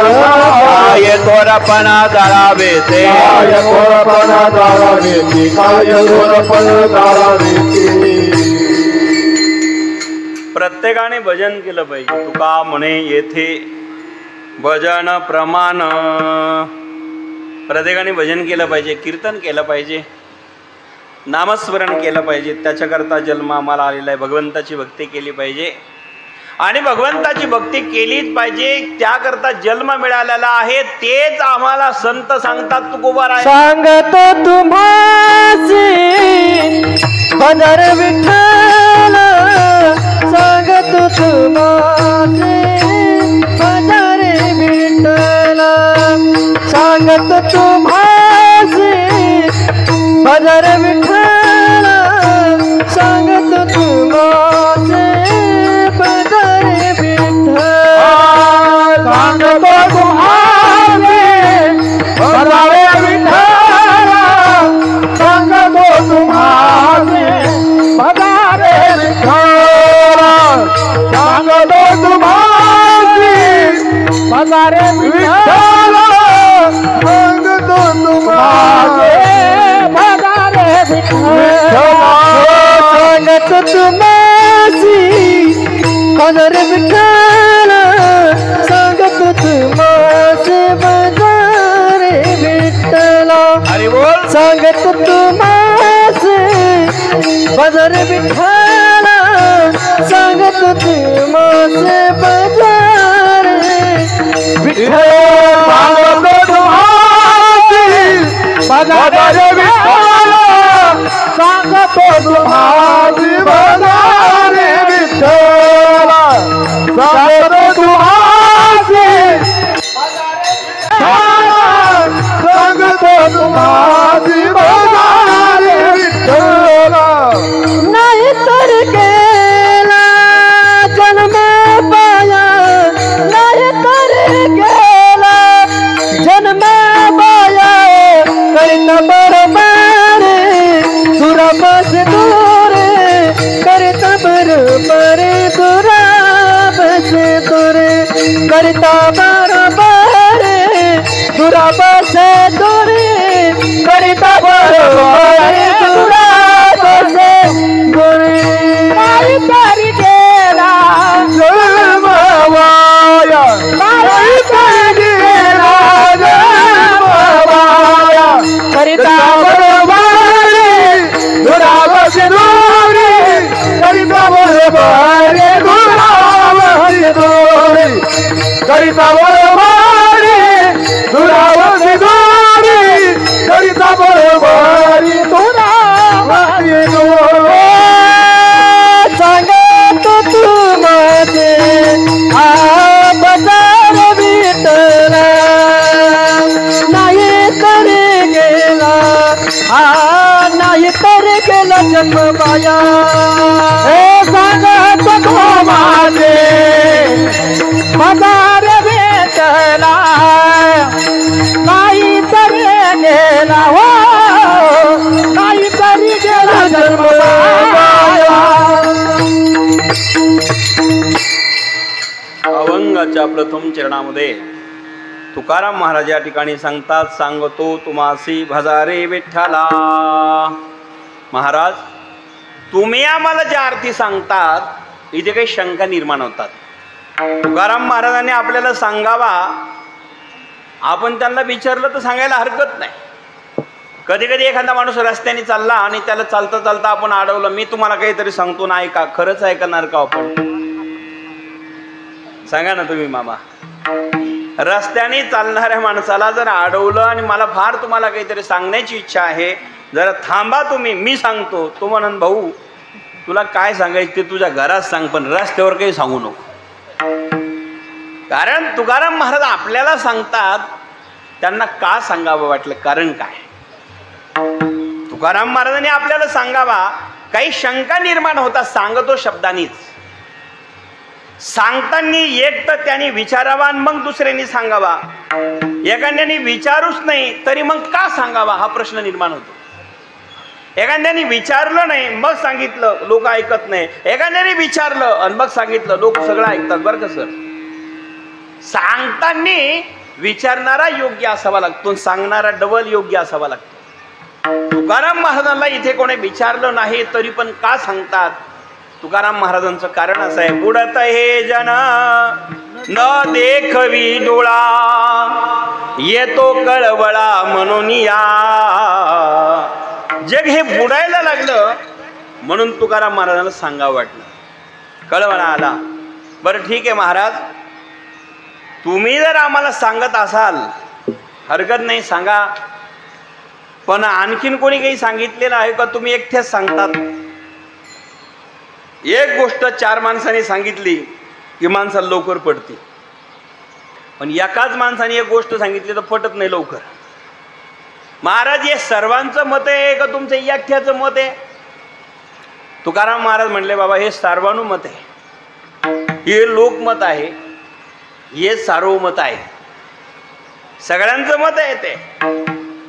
काय थोरपण जाळावे ते, काय थोरपण जाळावे ते, काय थोरपण जाळावे ते. प्रत्येकाने भजन केलं पाहिजे. तुका म्हणे येथे भजन प्रमाण. प्रत्येकाने भजन केलं पाहिजे, कीर्तन केलं पाहिजे, नामस्मरण केलं पाहिजे. त्याच्याकरता जन्म आम्हाला आलेला आहे. भगवंताची भक्ती केली पाहिजे आणि भगवंताची भक्ती केलीच पाहिजे. त्याकरता जन्म मिळालेला आहे. तेच आम्हाला संत सांगतात. तुकोबाराय सांगतो तुम्हासी भजर विठ्ठल, सांगतो तुम्हासी भजर विठ्ठल, सांगतो तुम्हासी भजर विठ्ठल, सांगतो तुम्हासी भजर विठ्ठल. सांगतो तुम्हासी भजरे विठ्ठल, सांगतो तुम्हासी भजरे विठ्ठल, सांगतो तुम्हासी भजरे विठ्ठल, सांगतो तुम्हासी भजरे विठ्ठल, सांगतो तुम्हासी भजर विठ्ठल, सांगतो तुम्हासी भजर विठ्ठल. हरी बोल. सांगतो तुम्हासी भजर विठ्ठल, सांगतो तुम्हासी भजर विठ्ठल. सांगतो तुम्हासी भजरे विठ्ठल, सांगतो तुम्हासी भजरे विठ्ठल, सांगतो तुम्हासी सांगतो तुम्हासी भजरे विठ्ठल. नाही तर गेला जन्म पाया, नाही तर गेला जन्म पाया, करिता बरोबर दुराबस दूर, करिता बरोबर दुराबस दूर, करिता बरोबर दुराबस दूर, करिता बरोबर दुराबस दूर. नाही तरी गेला जन्म वाया, नाही तरी गेला जन्म वाया, करिता बरोबर दुरावस दूरी, करिता बरोबर दुरावस दूरी, करिता बरोबर दुरावस दूरी, करिता बरोबर दुरावस दूरी. सांगतो तुम्हासी भजर विठ्ठल, नाही तर गेला नाही तर गेला जन्म माया. हे सांगतो तुम्हासी भजर विठ्ठल, नाही तर गेला हो, नाही तर गेला जन्म माया. अभंगाच्या प्रथम चरणामध्ये तुकाराम महाराज या ठिकाणी सांगतात, सांगतो तुमासी भजारे विठ्ठला. महाराज तुम्ही आम्हाला ज्या अर्थी सांगतात इथे काही शंका निर्माण होतात. तुकाराम महाराजांनी आपल्याला सांगावा, आपण त्यांना विचारलं तर सांगायला हरकत नाही. कधी कधी एखादा माणूस रस्त्याने चालला आणि त्याला चालता चालता आपण अडवलं, मी तुम्हाला काहीतरी सांगतो ना, ऐका. खरंच ऐकणार का आपण? सांगा ना तुम्ही मामा. रस्त्याने चालणाऱ्या माणसाला जर अडवलं आणि मला फार तुम्हाला काहीतरी सांगण्याची इच्छा आहे, जरा थांबा तुम्ही, मी सांगतो. तो म्हणून भाऊ तुला काय सांगायचं ते तुझ्या घरात सांग, पण रस्त्यावर काही सांगू नको. कारण तुकाराम महाराज आपल्याला सांगतात, त्यांना का सांगावं वाटलं, कारण काय? तुकाराम महाराजांनी आपल्याला सांगावा, काही शंका निर्माण होता सांगतो शब्दांनीच. सांगताना एक तर त्यांनी विचारावा आणि मग दुसऱ्यांनी सांगावा. एखाद्याने विचारूच नाही तरी मग का सांगावा हा प्रश्न निर्माण होतो. एखाद्याने विचारलं नाही मग सांगितलं, लोक ऐकत नाही. एखाद्याने विचारलं आणि मग सांगितलं, लोक सगळं ऐकतात. बरं का सर, सांगताना विचारणारा योग्य असावा लागतो, सांगणारा डबल योग्य असावा लागतो. तुकाराम महाराजांना इथे कोणी विचारलं नाही तरी पण का सांगतात? तुकाराम महाराजांचं कारण असं आहे, बुडत हे जन न देखवी डोळा, येतो कळवळा म्हणून या. जग हे बुडायला लागलं म्हणून तुकाराम महाराजांना सांगावं वाटलं, कळवळा आला. बरं ठीक आहे महाराज, तुम्ही जर आम्हाला सांगत असाल हरकत नाही, सांगा. पण आणखीन कोणी काही सांगितलेलं आहे का? तुम्ही एकट्याच सांगतात. एक गोष्ट 4 माणसांनी सांगितली की माणसाला लवकर पडते, पण एकाच माणसाने एक गोष्ट सांगितली तर पटत नाही लवकर. महाराज हे सर्वांचं मत आहे का तुमचं एकट्याचं मत आहे? तुकाराम महाराज म्हणले, बाबा हे सर्वानुमत आहे, हे लोकमत आहे, हे सार्वमत आहे, सगळ्यांचं मत आहे. ते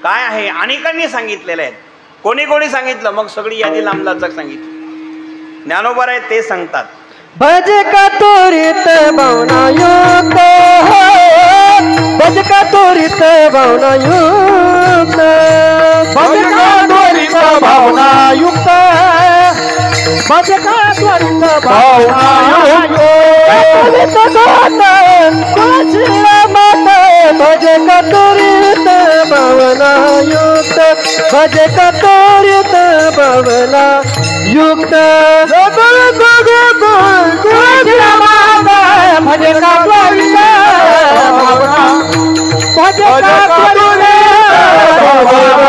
काय आहे? अनेकांनी सांगितलेलं आहे. कोणी कोणी सांगितलं? मग सगळी यादी लांबलाचक सांगितली. ज्ञानोबा आहे ते सांगतात, भज का त्वरित भावनायुक्त, भज का त्वरित भावनायुक्त, भज का त्वरित भावनायुक्त, भज का त्वरित भावनायुक्त, भज का त्वरित भावनायुक्त, भज का त्वरित भावनायुक्त,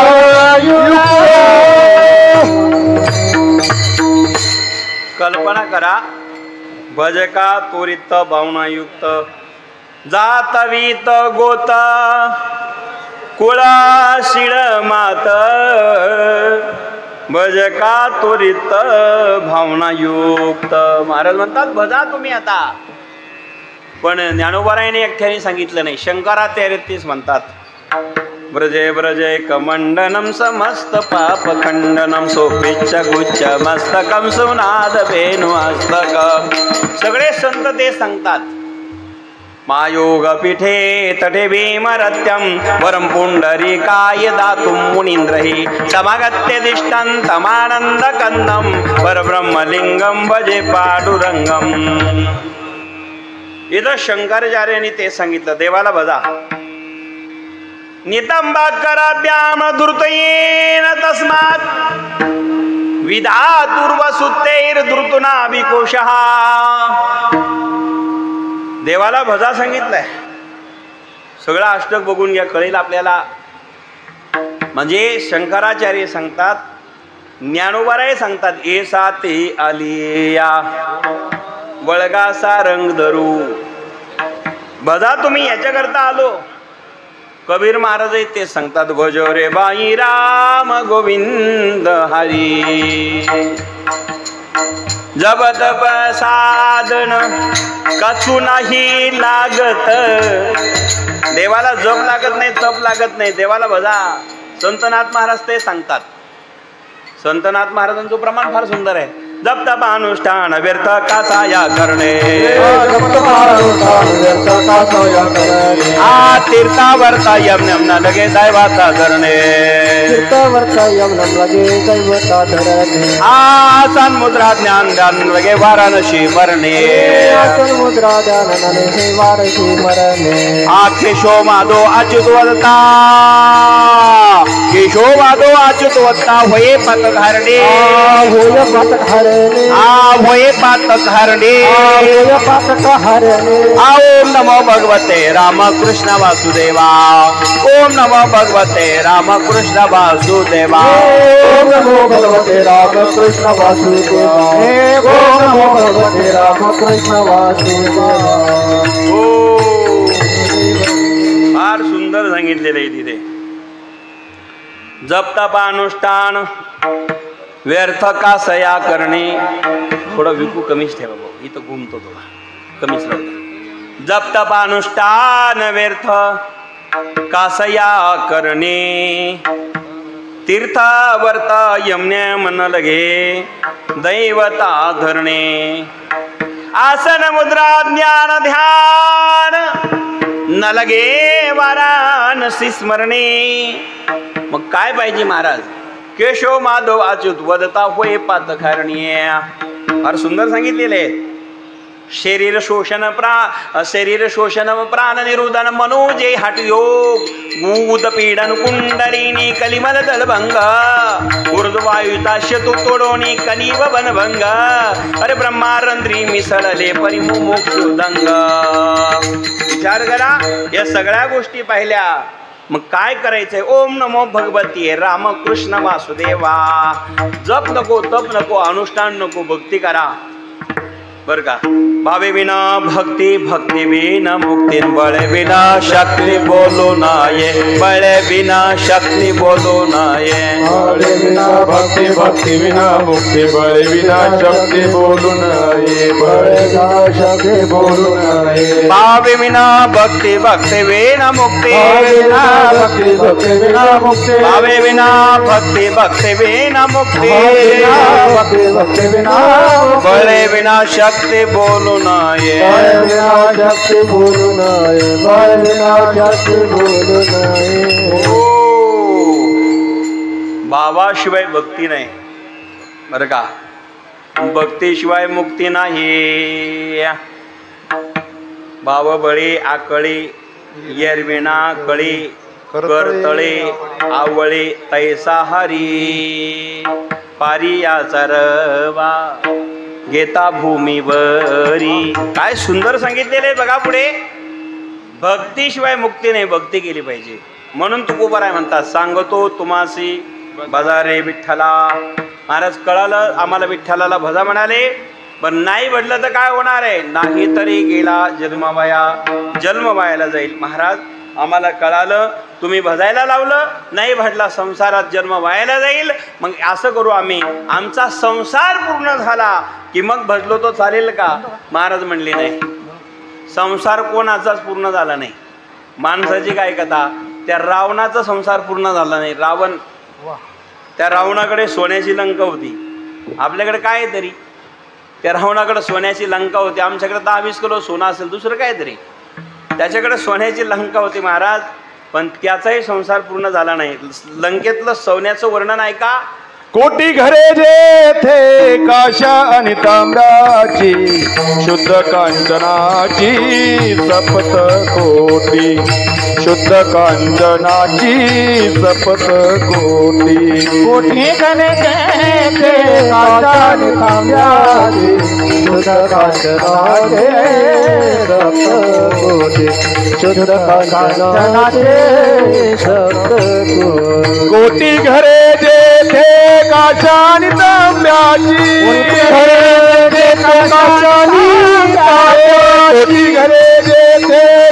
कल्पना करा, भज का त्वरित भावनायुक्त, जातवीत गोत कुळा शिळ मात, भज का त्वरित भावनायुक्त. महाराज म्हणतात भजा तुम्ही आता. पण ज्ञानोबारायाने एकट्याने सांगितलं नाही, शंकराचार्य तेच म्हणतात, व्रजे व्रजे कमंडनम समस्त पाप खंडनम सोपेच्छ गुच्छ मस्तकम सुनाद वेणु हस्तक. सगळे संत ते सांगतात. मायोग पीठे तटे भीमरत्यम वरम पुंडरीकाय दातुम मुनींद्रहि समागत्य दिष्टन्तमानंद कंदम परब्रह्मलिंगम भजे पांडुरंगम. इथं शंकराचार्यांनी ते सांगितलं, देवाला भजा. नितंबाकराभ्याम धृतयेन तस्मात् विधातुर्वसुत्तैर धृतुना विकोशः. देवाला भजा सांगितलंय. सगळं अष्टक बघून घ्या, कळेल आपल्याला. म्हणजे शंकराचार्य सांगतात, ज्ञानोबाराय सांगतात, एसा ते आलिया वळगासा रंग धरू. भजा तुम्ही याच्याकरता आलो. कबीर महाराज ते सांगतात, भजो रे बाई राम गोविंद हरी, जब तप साधन कछु नाही लागत. देवाला जप लागत नाही, तप लागत नाही, देवाला भजा. संतनाथ महाराज ते सांगतात. संतनाथ महाराजांचं प्रमाण फार सुंदर आहे. जप तप अनुष्ठान व्यर्थ काचा या करणे आ तीर्थावरता यम न लगे दैवाचा धरणे आसन मुद्रा ज्ञान ध्यान लगे वाराणसी मरणे आ केशो माधो अच्युत वदता केशो माधो अच्युत वदता होये पत धारणे होये पातक हरणे ओम नमो भगवते रामकृष्ण वासुदेवा ओम नमो भगवते रामकृष्ण वासुदेवा ओम नमो भगवते रामकृष्ण वासुदेवा ओम नमो भगवते रामकृष्ण वासुदेवा फार सुंदर सांगितलेलं आहे तिथे जप तप अनुष्ठान व्यर्थ का सया करणे थोडं विकू कमीच ठेवा भाऊ इथं घुमतो थोडा कमीच राहतो जप तप अनुष्ठान व्यर्थ का सया करणे तीर्थ वर्त यमने मन लगे दैवता धरणे आसन मुद्रा ज्ञान ध्यान न लगे वाराणसी स्मरणे मग काय पाहिजे महाराज केशव माधव अच्युत वदता होय पातकारणीय फार सुंदर सांगितलेले शरीर शोषण प्राण निरुदन मनोजे हट योग भूत पीडन कुंडलिनी कलिमल दलभंग ऊर्ध्वायुता शतु तोडोनी कलिव बनभंग अरे ब्रह्मारंद्री मिसळले परिमुमुक्षुदंग विचार करा या सगळ्या गोष्टी पाहिल्या मग काय करायचंय ओम नमो भगवती रामकृष्ण वासुदेवा जप नको तप नको अनुष्ठान नको भक्ती करा बर का भावे विना भक्ती भक्ती विना मुक्ती बळे विना शक्ती बोलो नाये बळे विना शक्ती बोलो नाये बळे विना भक्ती भक्ती विना मुक्ती बळे विना शक्ती बोलू नये बळे विना शक्ती बोलू नये भावे विना भक्ती भक्ती विना मुक्ती भक्ती भक्ती विना मुक्ती भावे विना भक्ती भक्ती विना मुक्ती भक्ती भक्ती विना बळे विना शक्ती बोलू नाये बळे विना शक्ती बोलू नये बळे विना शक्ती बोलू नये बाबाशिवाय भक्ती नाही बरं का भक्तीशिवाय मुक्ती नाही बाबा बळी आकळी येरविणा कळी करतळे आवळे तैसा हरी पारियाचा रवा घेता भूमीवरी काय सुंदर सांगितलेले बघा पुढे भक्तीशिवाय मुक्ती नाही भक्ती केली पाहिजे म्हणून तुकोबार आहे म्हणतात सांगतो तुम्हासी बाजारे विठ्ठला महाराज कळालं आम्हाला विठ्ठलाला भजा म्हणाले पण नाही भजलं तर काय होणार आहे नाही तरी गेला जन्मवायाला जाईल महाराज आम्हाला कळालं तुम्ही भजायला लावलं नाही भजला संसारात जन्म वायाला जाईल मग असं करू आम्ही आमचा संसार पूर्ण झाला की मग भजलो तो चालेल का महाराज म्हणले नाही संसार कोणाचाच पूर्ण झाला नाही माणसाची काय कथा त्या रावणाचा संसार पूर्ण झाला नाही रावण त्या रावणाकडे सोन्याची लंका होती आपल्याकडे काय तरी त्या रावणाकडे सोन्याची लंका होती आमच्याकडे 10-20 किलो सोनं असेल दुसरं काय तरी त्याच्याकडे सोन्याची लंका होती महाराज पण त्याचाही संसार पूर्ण झाला नाही लंकेतलं सोन्याचं वर्णन आहे का कोटी घरे जेथे काशा आणि ताम्राची शुद्ध कांचनाची सपत कोटी शुद्ध कांचनाची सपत कोटी कोटी घरे जेथे काशा आणि ताम्राची शुद्ध कांचनाची सपत कोटी शुद्ध कांचनाची सपत कोटी घरे जेथे काशानी तांब्याची कोटी घरे जेथे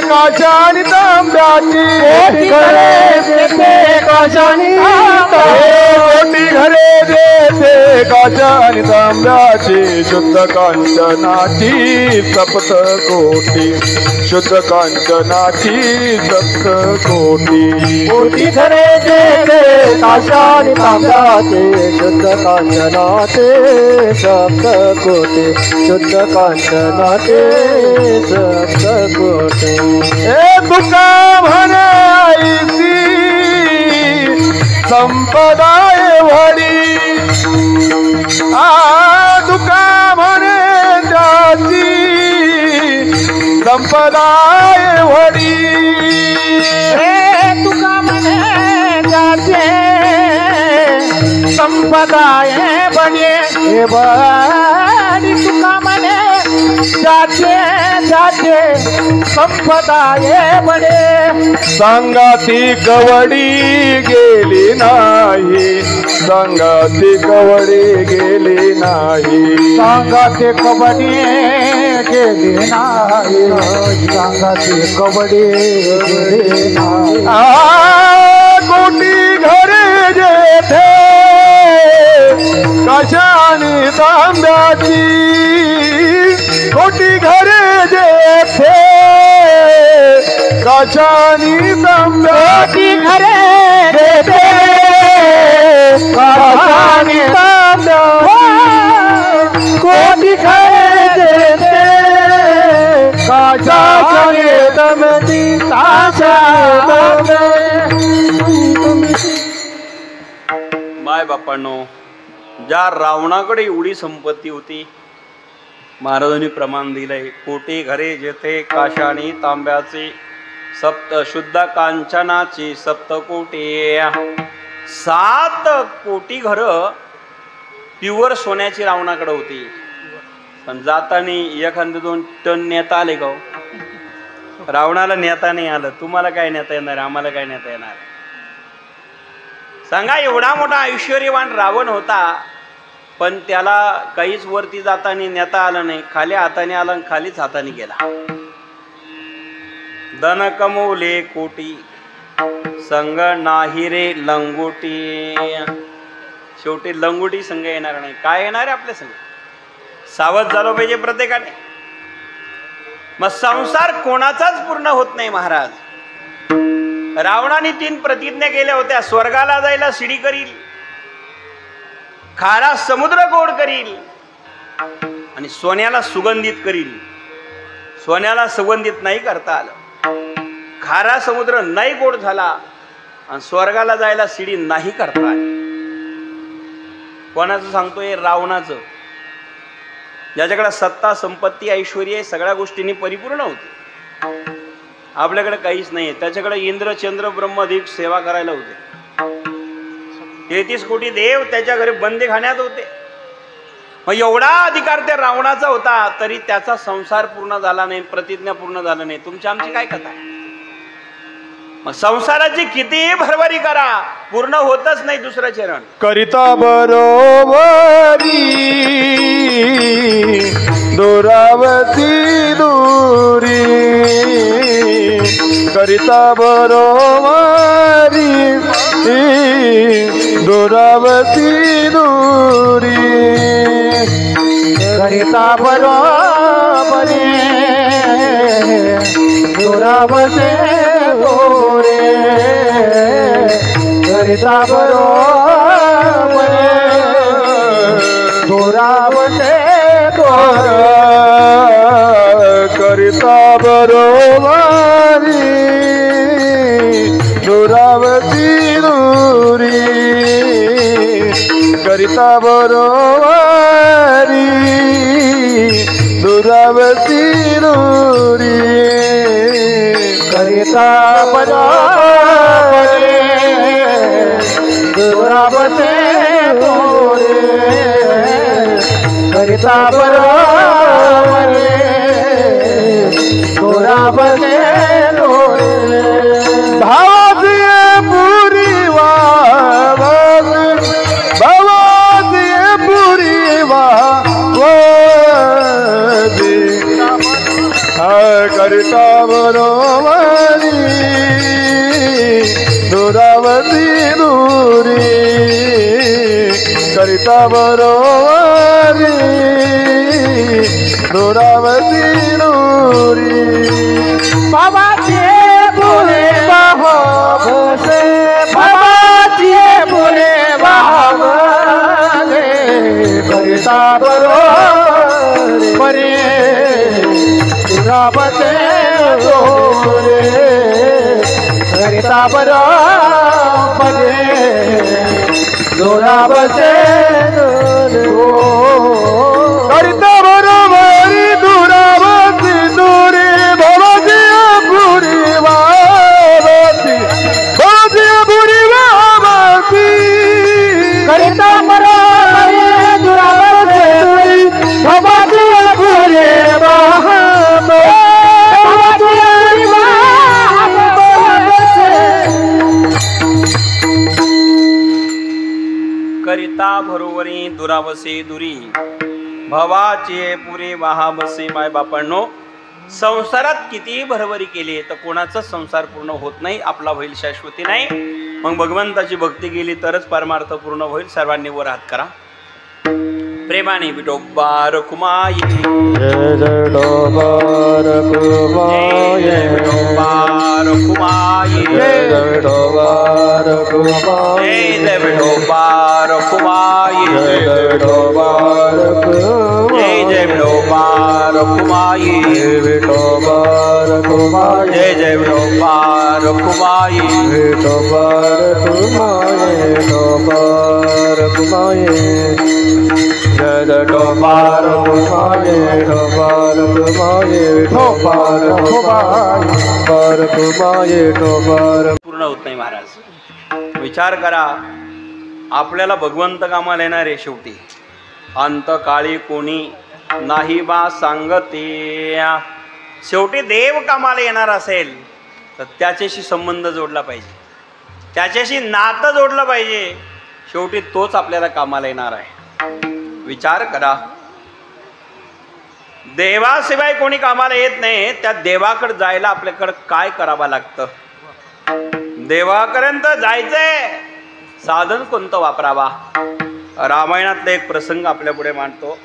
काशानी तांब्याची कोटी घरे जेथे काशा आणि तांब्याची शुद्ध कांचनाची सप्त कोटी शुद्ध कांचनाची सप्त कोटी कोटी घरे जेथे काशा आणि तांब्याचे शुद्ध कांचनाचे सप्त कोटी शुद्ध कांचनाचे सप्त कोटी हे तुका म्हणायची संपदाय वडी तुका म्हणे त्याची संपदाय वडी हे तुका म्हणे त्याचे संपदाय बने हे बडी तुका म्हणे त्याचे त्याचे संपदाय बने सांगाती कवडी गेली नाही सांगाती कवडी गेली नाही सांगाते कबड्डी गेली नाही सांगाते कबड्डी गेली नाही कोटी घरे जेथे काशानी तांब्याची कोटी घरे जेथे काशानी तांब्याची घरे जेथे काशानी तांब्याची कोटी घरे जेथे काशानी तांब्याची माय बापांनो, ज्या रावणाकडे एवढी संपत्ती होती महाराजांनी प्रमाण दिलंय. कोटी घरे जेथे काशानी तांब्याचे सप्त शुद्ध कांचनाची सप्त कोटी 7 कोटी घर प्युअर सोन्याची रावणाकडे होती. पण जाताना एखादं 2 टन नेता आले का? रावणाला नेता नाही आलं. तुम्हाला काय नेता येणार? आम्हाला काय नेता येणार? सांगा, एवढा मोठा ऐश्वर्यवान रावण होता, पण त्याला काहीच वरती जाताना नेता आलं नाही. खाली हाताने आला आणि खालीच हाताने गेला. धन कमवले कोटी संग नाही रे लंगोटी. शेवटी लंगोटी संघ येणार नाही. काय येणार आहे आपल्या संघ? सावध झालो पाहिजे प्रत्येकाने. मग संसार कोणाचाच पूर्ण होत नाही महाराज. रावणाने 3 प्रतिज्ञा केल्या होत्या. स्वर्गाला जायला शिडी करील, खारा समुद्र गोड करील आणि सोन्याला सुगंधित करील. सोन्याला सुगंधित नाही करता आलं. खारा समुद्र नाही गोड झाला आणि स्वर्गाला जायला शिडी नाही करता आली. कोणाचं सांगतोय? रावणाचं. ज्याच्याकडे सत्ता संपत्ती ऐश्वर्य सगळ्या गोष्टींनी परिपूर्ण होती. आपल्याकडे काहीच नाही. त्याच्याकडे इंद्र चंद्र ब्रह्मदेव सेवा करायला होते. 33 कोटी देव त्याच्या घरी बंदीखान्यात होते. मग एवढा अधिकार त्या रावणाचा होता, तरी त्याचा संसार पूर्ण झाला नाही, प्रतिज्ञा पूर्ण झाला नाही. तुमची आमची काय कथा आहे? मग संसाराची कितीही भरभरी करा, पूर्ण होतच नाही दुसरं चरण. करिता बरोबरी दुरावती दुरी करिता बरोबरी दुरावती दुरी करिता बरोबरी दुरावते गोरे करिता बरोबरी दुरावते गोरे करिता बरोबरी दुरावती दुरी करिता बरोबरी दुरावती दुरी करिता बरोबरी दुरावते गोरे करिता बरोबरी दुरावते गोरे भावाजिये पुरी भावाजिये पुरी वादी करिता बरोबरी दुरावती दुरी करिता बरोबरी दुरावती नोरी बाबाचे पुरे बसे बाबाचे पुरे बसे करिता बरोबरी दुरावते नोरी करिता बरोबरी दुरावते करिता बरोबरी दुरावती नोरी बाबाजी पुरी बाबाजी बाबाजी पुरी बाबाजी करिता बरोबरी दुरावते बाबाजी पुरे करिता भरोवरी दुरावसे दुरी भवाचे पुरे वाहा बसे. माय बापांनो, संसारात कितीही भरभरी केली तर कोणाचाच संसार पूर्ण होत नाही, आपला होईल शाश्वती नाही. मग भगवंताची भक्ती केली तरच परमार्थ पूर्ण होईल. सर्वांनी वर हात करा, प्रेमाने विठोबा रखुमाई जय विठोबा रखुमाई जय विठोबा रखुमाई जय विठोबा रखुमाई जय विठोबा रखुमाई जय विठोबा रखुमाई जय विठोबा रखुमाई विठोबा रखुमाई जय विठोबा रखुमाई विठोबा रखुमाई विठोबा रखुमाई जय विठोबा रखुमाई विठोबा रखुमाई विठोबा रखुमाई विठोबा पूर्ण होत नाही महाराज. विचार करा, आपल्याला भगवंत कामाला येणार आहे. शेवटी अंतकाळी कोणी नाही बा सांगते. शेवटी देव कामाला येणार असेल तर त्याच्याशी संबंध जोडला पाहिजे, त्याच्याशी नातं जोडलं पाहिजे. शेवटी तोच आपल्याला कामाला येणार आहे. विचार करा, देवाशिवाय कोणी कामाला येत नाही. त्या देवाकडे जायला आपल्याकडं काय करावं लागतं? देवापर्यंत जायचंय, साधन कोणतं वापरावा? रामायणातला एक प्रसंग आपल्या पुढे मांडतो.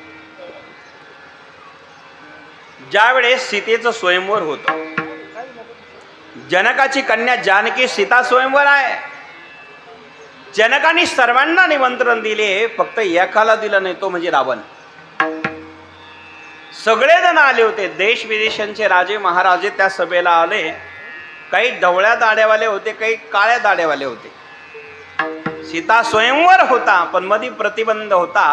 ज्यावेळेस सीतेचं स्वयंवर होतं, जनकाची कन्या जानकी सीता स्वयंवर आहे. जनकाने सर्वांना निमंत्रण दिले, फक्त एकाला दिलं नाही, तो म्हणजे रावण. सगळे जण आले होते, देश विदेशांचे राजे महाराजे त्या सभेला आले. काही ढवळ्या दाड्यावाले होते, काही काळ्या दाड्यावाले होते. सीता स्वयंवर होता, पण मध्ये प्रतिबंध होता.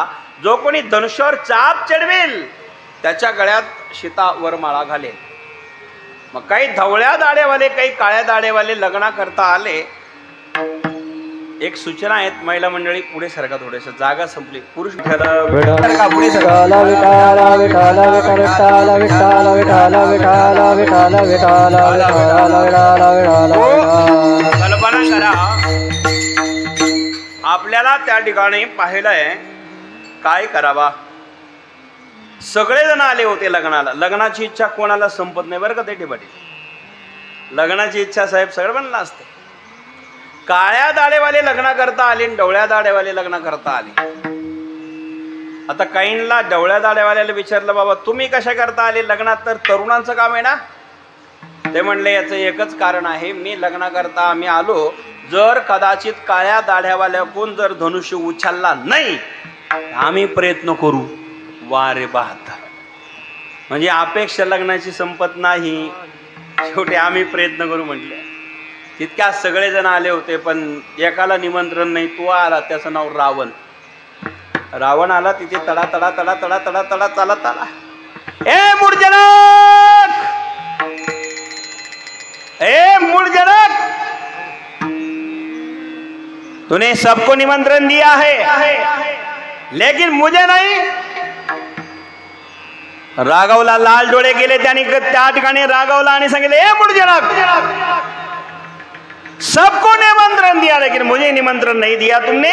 जो कोणी धनुष्यावर चाप चढवेल त्याच्या गळ्यात सीता वरमाळा घालेल. मग काही ढवळ्या दाड्यावाले, काही काळ्या दाड्यावाले लग्न करता आले. एक सूचना आहेत, महिला मंडळी पुढे सरका, थोडेस जागा संपली. पुरुष पुढे सरका, पुढे सरका. कल्पना करा, आपल्याला त्या ठिकाणी पाहिलंय काय करावा. सगळेजण आले होते लग्नाला. लग्नाची इच्छा कोणाला संपत नाही बरं का ते ठिकाणी. लग्नाची इच्छा साहेब सगळं बनला असते. काळ्या दाढेवाले लग्न करता आले, डवळ्या दाढेवाले लग्न करता आले. आता काहींना डवळ्या दाढेवाल्याला विचारलं, बाबा तुम्ही कशा करता आले लग्नात? तर तरुणांचं काम आहे ना. ते म्हणले याचं एकच कारण आहे, मी लग्न करता आम्ही आलो, जर कदाचित काळ्या दाढ्यावाल्या कोण जर धनुष्य उचलला नाही आम्ही प्रयत्न करू. वा रे बहात्तर, म्हणजे अपेक्षा लग्नाची संपत नाही, शेवटी आम्ही प्रयत्न करू म्हटले. तितक्या सगळेजण आले होते, पण एकाला निमंत्रण नाही. तो आला, त्याचं नाव रावण. रावण आला, तिथे तडा तडा तडा तडा तडा तडा चालत आला. ए मूर्जनक, ए मूर्जनक, तूने सबको निमंत्रण दिया है लेकिन मुझे नहीं. राघवला लाल डोळे गेले. त्यांनी त्या ठिकाणी राघवला आणि सांगितले, ए मूर्जनक, सबको निमंत्रण दिया लेकिन मुझे निमंत्रण नहीं दिया तुमने.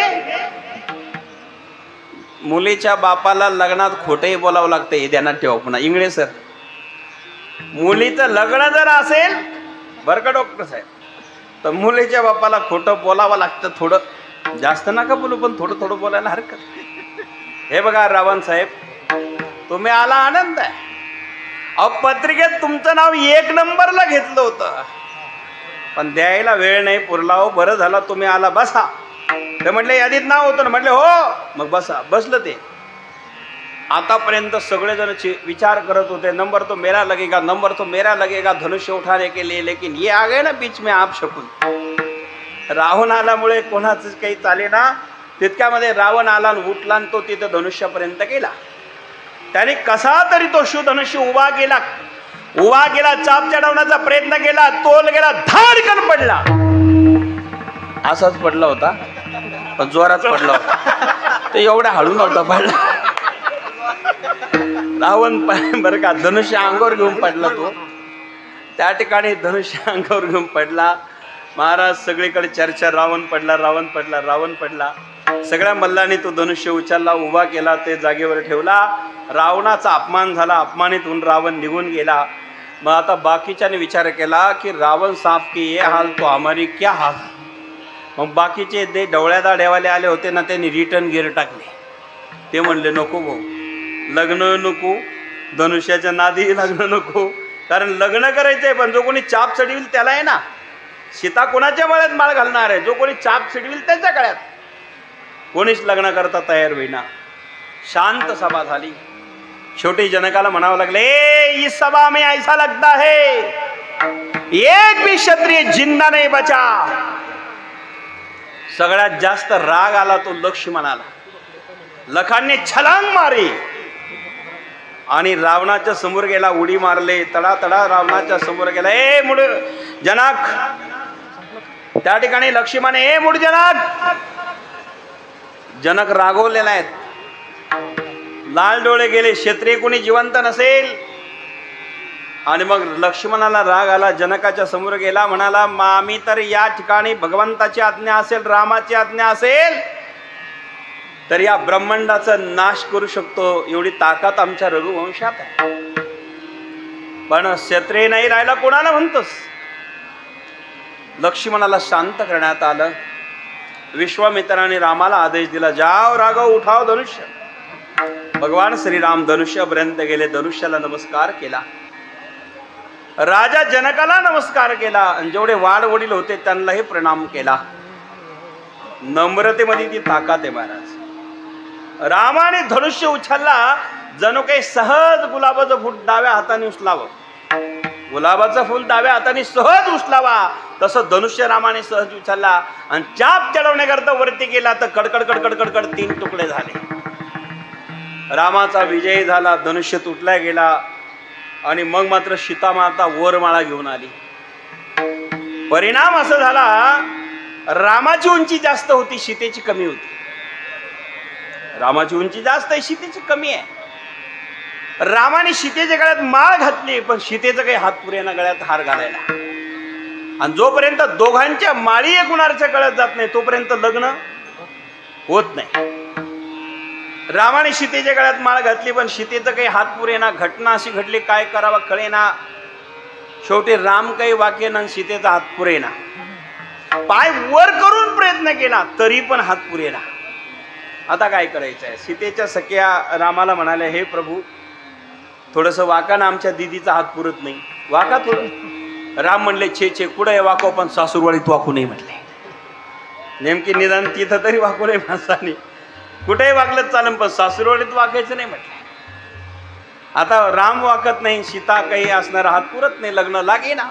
मुलीच्या बापाला लग्नात खोटंही बोलावं लागतं, हे ध्यानात ठेवा. पुन्हा इंगळे सर, मुलीचं लग्न जर असेल बरं का डॉक्टर साहेब, तर मुलीच्या बापाला खोटं बोलावं लागतं थोडं. जास्त नका बोलू, पण थोडं थोडं बोलायला हरकत नाही. हे बघा रावण साहेब, तुम्ही आला आनंद आहे. अहो पत्रिकेत तुमचं नाव 1 नंबरला घेतलं होतं, पण द्यायला वेळ नाही पुरला. हो बरं झालं तुम्ही आला, बसा. ते म्हटले यादीत नाव होतं ना, म्हटले हो, मग बसा. बसलं ते. आतापर्यंत सगळेजण विचार करत होते नंबर तो मेरा लगेगा, नंबर तो मेरा लगेगा धनुष्य उठाने के लिए, लेकिन ये आ गए ना बीच में आप शकुन. रावण आल्यामुळे कोणाच काही चाले ना. तितक्यामध्ये रावण आला आणि उठला आणि तो तिथं धनुष्यापर्यंत गेला. त्याने कसा तरी तो धनुष्य उभा केला, चाप चढवण्याचा प्रयत्न केला, तोल गेला, धाडकन पडला. असाच पडला होता, पण जोरात पडला होता. ते एवढा हळू नव्हता पडला. रावण बरं का, धनुष्य अंगावर घेऊन पडला. तो त्या ठिकाणी धनुष्य अंगावर घेऊन पडला. महाराज सगळीकडे चर्चा, रावण पडला, रावण पडला, रावण पडला. सगळ्या मल्लांनी तो धनुष्य उचलला, उभा केला, ते जागेवर ठेवला. रावणाचा अपमान झाला, अपमानित होऊन रावण निघून गेला. मग आता बाकीच्याने विचार केला की रावण साहब की ये हाल तो हमारी क्या हाल. मग बाकीचे ते डवळ्यादा डेवाले आले होते ना, त्यांनी रिटर्न गिअर टाकले. ते म्हणले नको भाऊ, लग्न नको, धनुष्याच्या नादी लग्न नको. कारण लग्न करायचंय, पण जो कोणी चाप चढविल त्याला आहे ना. सीता कोणाच्या गळ्यात माळ घालणार आहे? जो कोणी चाप चढविल त्याच्या गळ्यात. कोणीच लग्न करता तयार होईना. शांत सभा झाली. शेवटी जनकाला म्हणावं लागले, इस सभा में ऐसा लगता है एक भी क्षत्रिय जिंदा नहीं बचा. सगळ्यात जास्त राग आला तो लक्ष्मणाला. लखांनी छलांग मारी आणि रावणाच्या समोर गेला, उडी मारले, तडा तडा रावणाच्या समोर गेला. ए मुड जनक, त्या ठिकाणी लक्ष्मणाने ए मुड जनक. जनक रागवलेला आहेत, लाल डोळे गेले, क्षत्रिय कोणी जिवंत नसेल. आणि मग लक्ष्मणाला राग आला, जनकाच्या समोर गेला, म्हणाला आम्ही तर या ठिकाणी भगवंताची आज्ञा असेल, रामाची आज्ञा असेल तर या ब्रह्मांडाचा नाश करू शकतो, एवढी ताकद आमच्या रघुवंशात आहे. पण क्षत्रिय नाही राहिला, कोणाला म्हणतोस. लक्ष्मणाला शांत करण्यात आलं. विश्वामित्राने रामाला आदेश दिला, जाओ राघव उठाव धनुष्य. भगवान श्रीराम धनुष्यापर्यंत गेले, धनुष्याला नमस्कार केला. राजा जनकाला नमस्कार केला आणि जेवढे वाड वडील होते त्यांनाही प्रणाम केला. नम्रतेमध्ये ती ताकद आहे महाराज. रामाने धनुष्य उचलला, जणू काही सहज गुलाबाचं फूल डाव्या हाताने उचलावं. गुलाबाचं फूल डाव्या हाताने सहज उचलावा तसं धनुष्य रामाने सहज उचलला आणि चाप चढवण्याकरता वरती गेला तर कडकड कडकड कडकड 3 तुकडे झाले. रामाचा विजय झाला, धनुष्य तुटला गेला. आणि मग मात्र सीता माता वरमाळा घेऊन आली. परिणाम असा झाला, रामाची उंची जास्त होती, सीतेची कमी होती. रामाची उंची जास्त आहे, सीतेची कमी आहे. रामाने सीतेच्या गळ्यात माळ घातली, पण सीतेचं काही हात पुरेना गळ्यात हार घालायला. आणि जोपर्यंत दोघांच्या माळी एकूणाच्या गळ्यात जात नाही तोपर्यंत लग्न होत नाही. रामाने सीतेच्या गळ्यात माळ घातली, पण सीतेचं काही हात पुरेना. घटना अशी घडली, काय करावं कळेना. शेवटी राम काही वाकेना, सीतेचा हात पुरेना. पाय वर करून प्रयत्न केला तरी पण हात पुरेना. आता काय करायचंय. सीतेच्या सख्या रामाला म्हणाल्या, हे प्रभू थोडंसं वाका ना, आमच्या दिदीचा हात पुरत नाही, वाका थोडं. राम म्हणले, छे छे कुठे वाको, पण सासूरवाडीत वाकू नाही म्हटले. नेमकी निदान तिथं तरी वाकू नये माणसाने. कुठेही वागलं चालेल, पण सासूरवाडीत वाकायचं नाही म्हटलं. आता राम वाकत नाही, सीता काही असणारा हात पुरत नाही, लग्न लागे ना.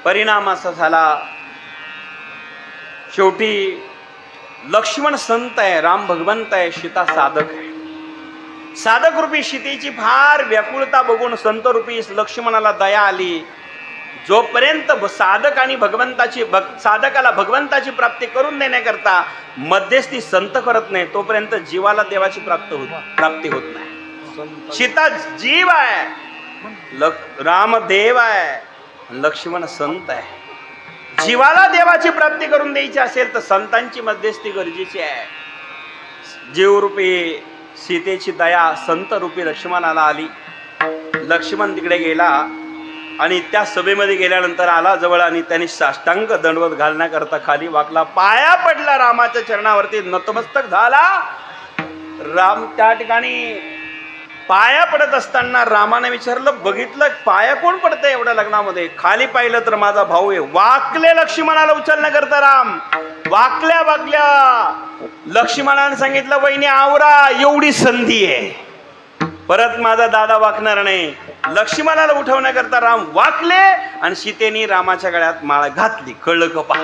परिणाम असा झाला, शेवटी लक्ष्मण संत आहे, राम भगवंत आहे, सीता साधक आहे. साधक रूपी सीतेची फार व्याकुळता बघून संत रूपी लक्ष्मणाला दया आली. जोपर्यंत साधक आणि साधकाला भगवंताची प्राप्ती करून देण्याकरता मध्यस्थी संत करत नाही तोपर्यंत जीवाला देवाची प्राप्ती होत नाही. सीता जीव आहे, राम देव आहे, लक्ष्मण संत आहे. जीवाला देवाची प्राप्ती करून द्यायची असेल तर संतांची मध्यस्थी गरजेची आहे. जीवरूपी सीतेची दया संत रूपी लक्ष्मणाला आली. लक्ष्मण तिकडे गेला, आणि त्या सभेमध्ये गेल्यानंतर आला जवळ आणि त्यांनी साष्टांग दंडवत घालण्याकरता खाली वाकला, पाया पडला रामाच्या चरणावरती नतमस्तक झाला. राम त्या ठिकाणी पाया पडत असताना रामाने विचारलं, बघितलं पाया कोण पडतंय एवढ्या लग्नामध्ये? खाली पाहिलं तर माझा भाऊ आहे. वाकले लक्ष्मणाला उचलण्याकरता राम, वाकल्या वाकल्या लक्ष्मणाने सांगितलं, वहिनी आवरा, एवढी संधी आहे, परत माझा दादा वाकणार नाही. लक्ष्मणाला उठवण्याकरता राम वाकले आणि सीतेने रामाच्या गळ्यात माळ घातली. कळलं का पहा,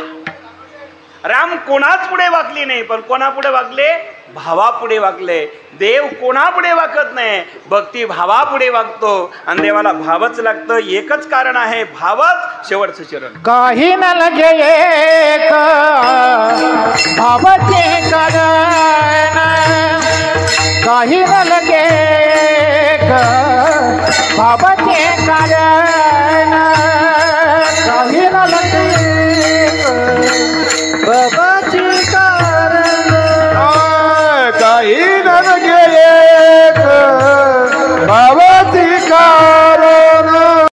राम कोणाच पुढे वाकली नाही, पण कोणापुढे वाकले? भावापुढे वाकले. देव कोणापुढे वाकत नाही, भक्ती भावापुढे वागतो आणि देवाला भावच लागतं. एकच कारण आहे, भावच शेवटचं चरण. काही न लगे एक भावाचे कारण, काही न लगे एक भावाचे कारण, काही न लगे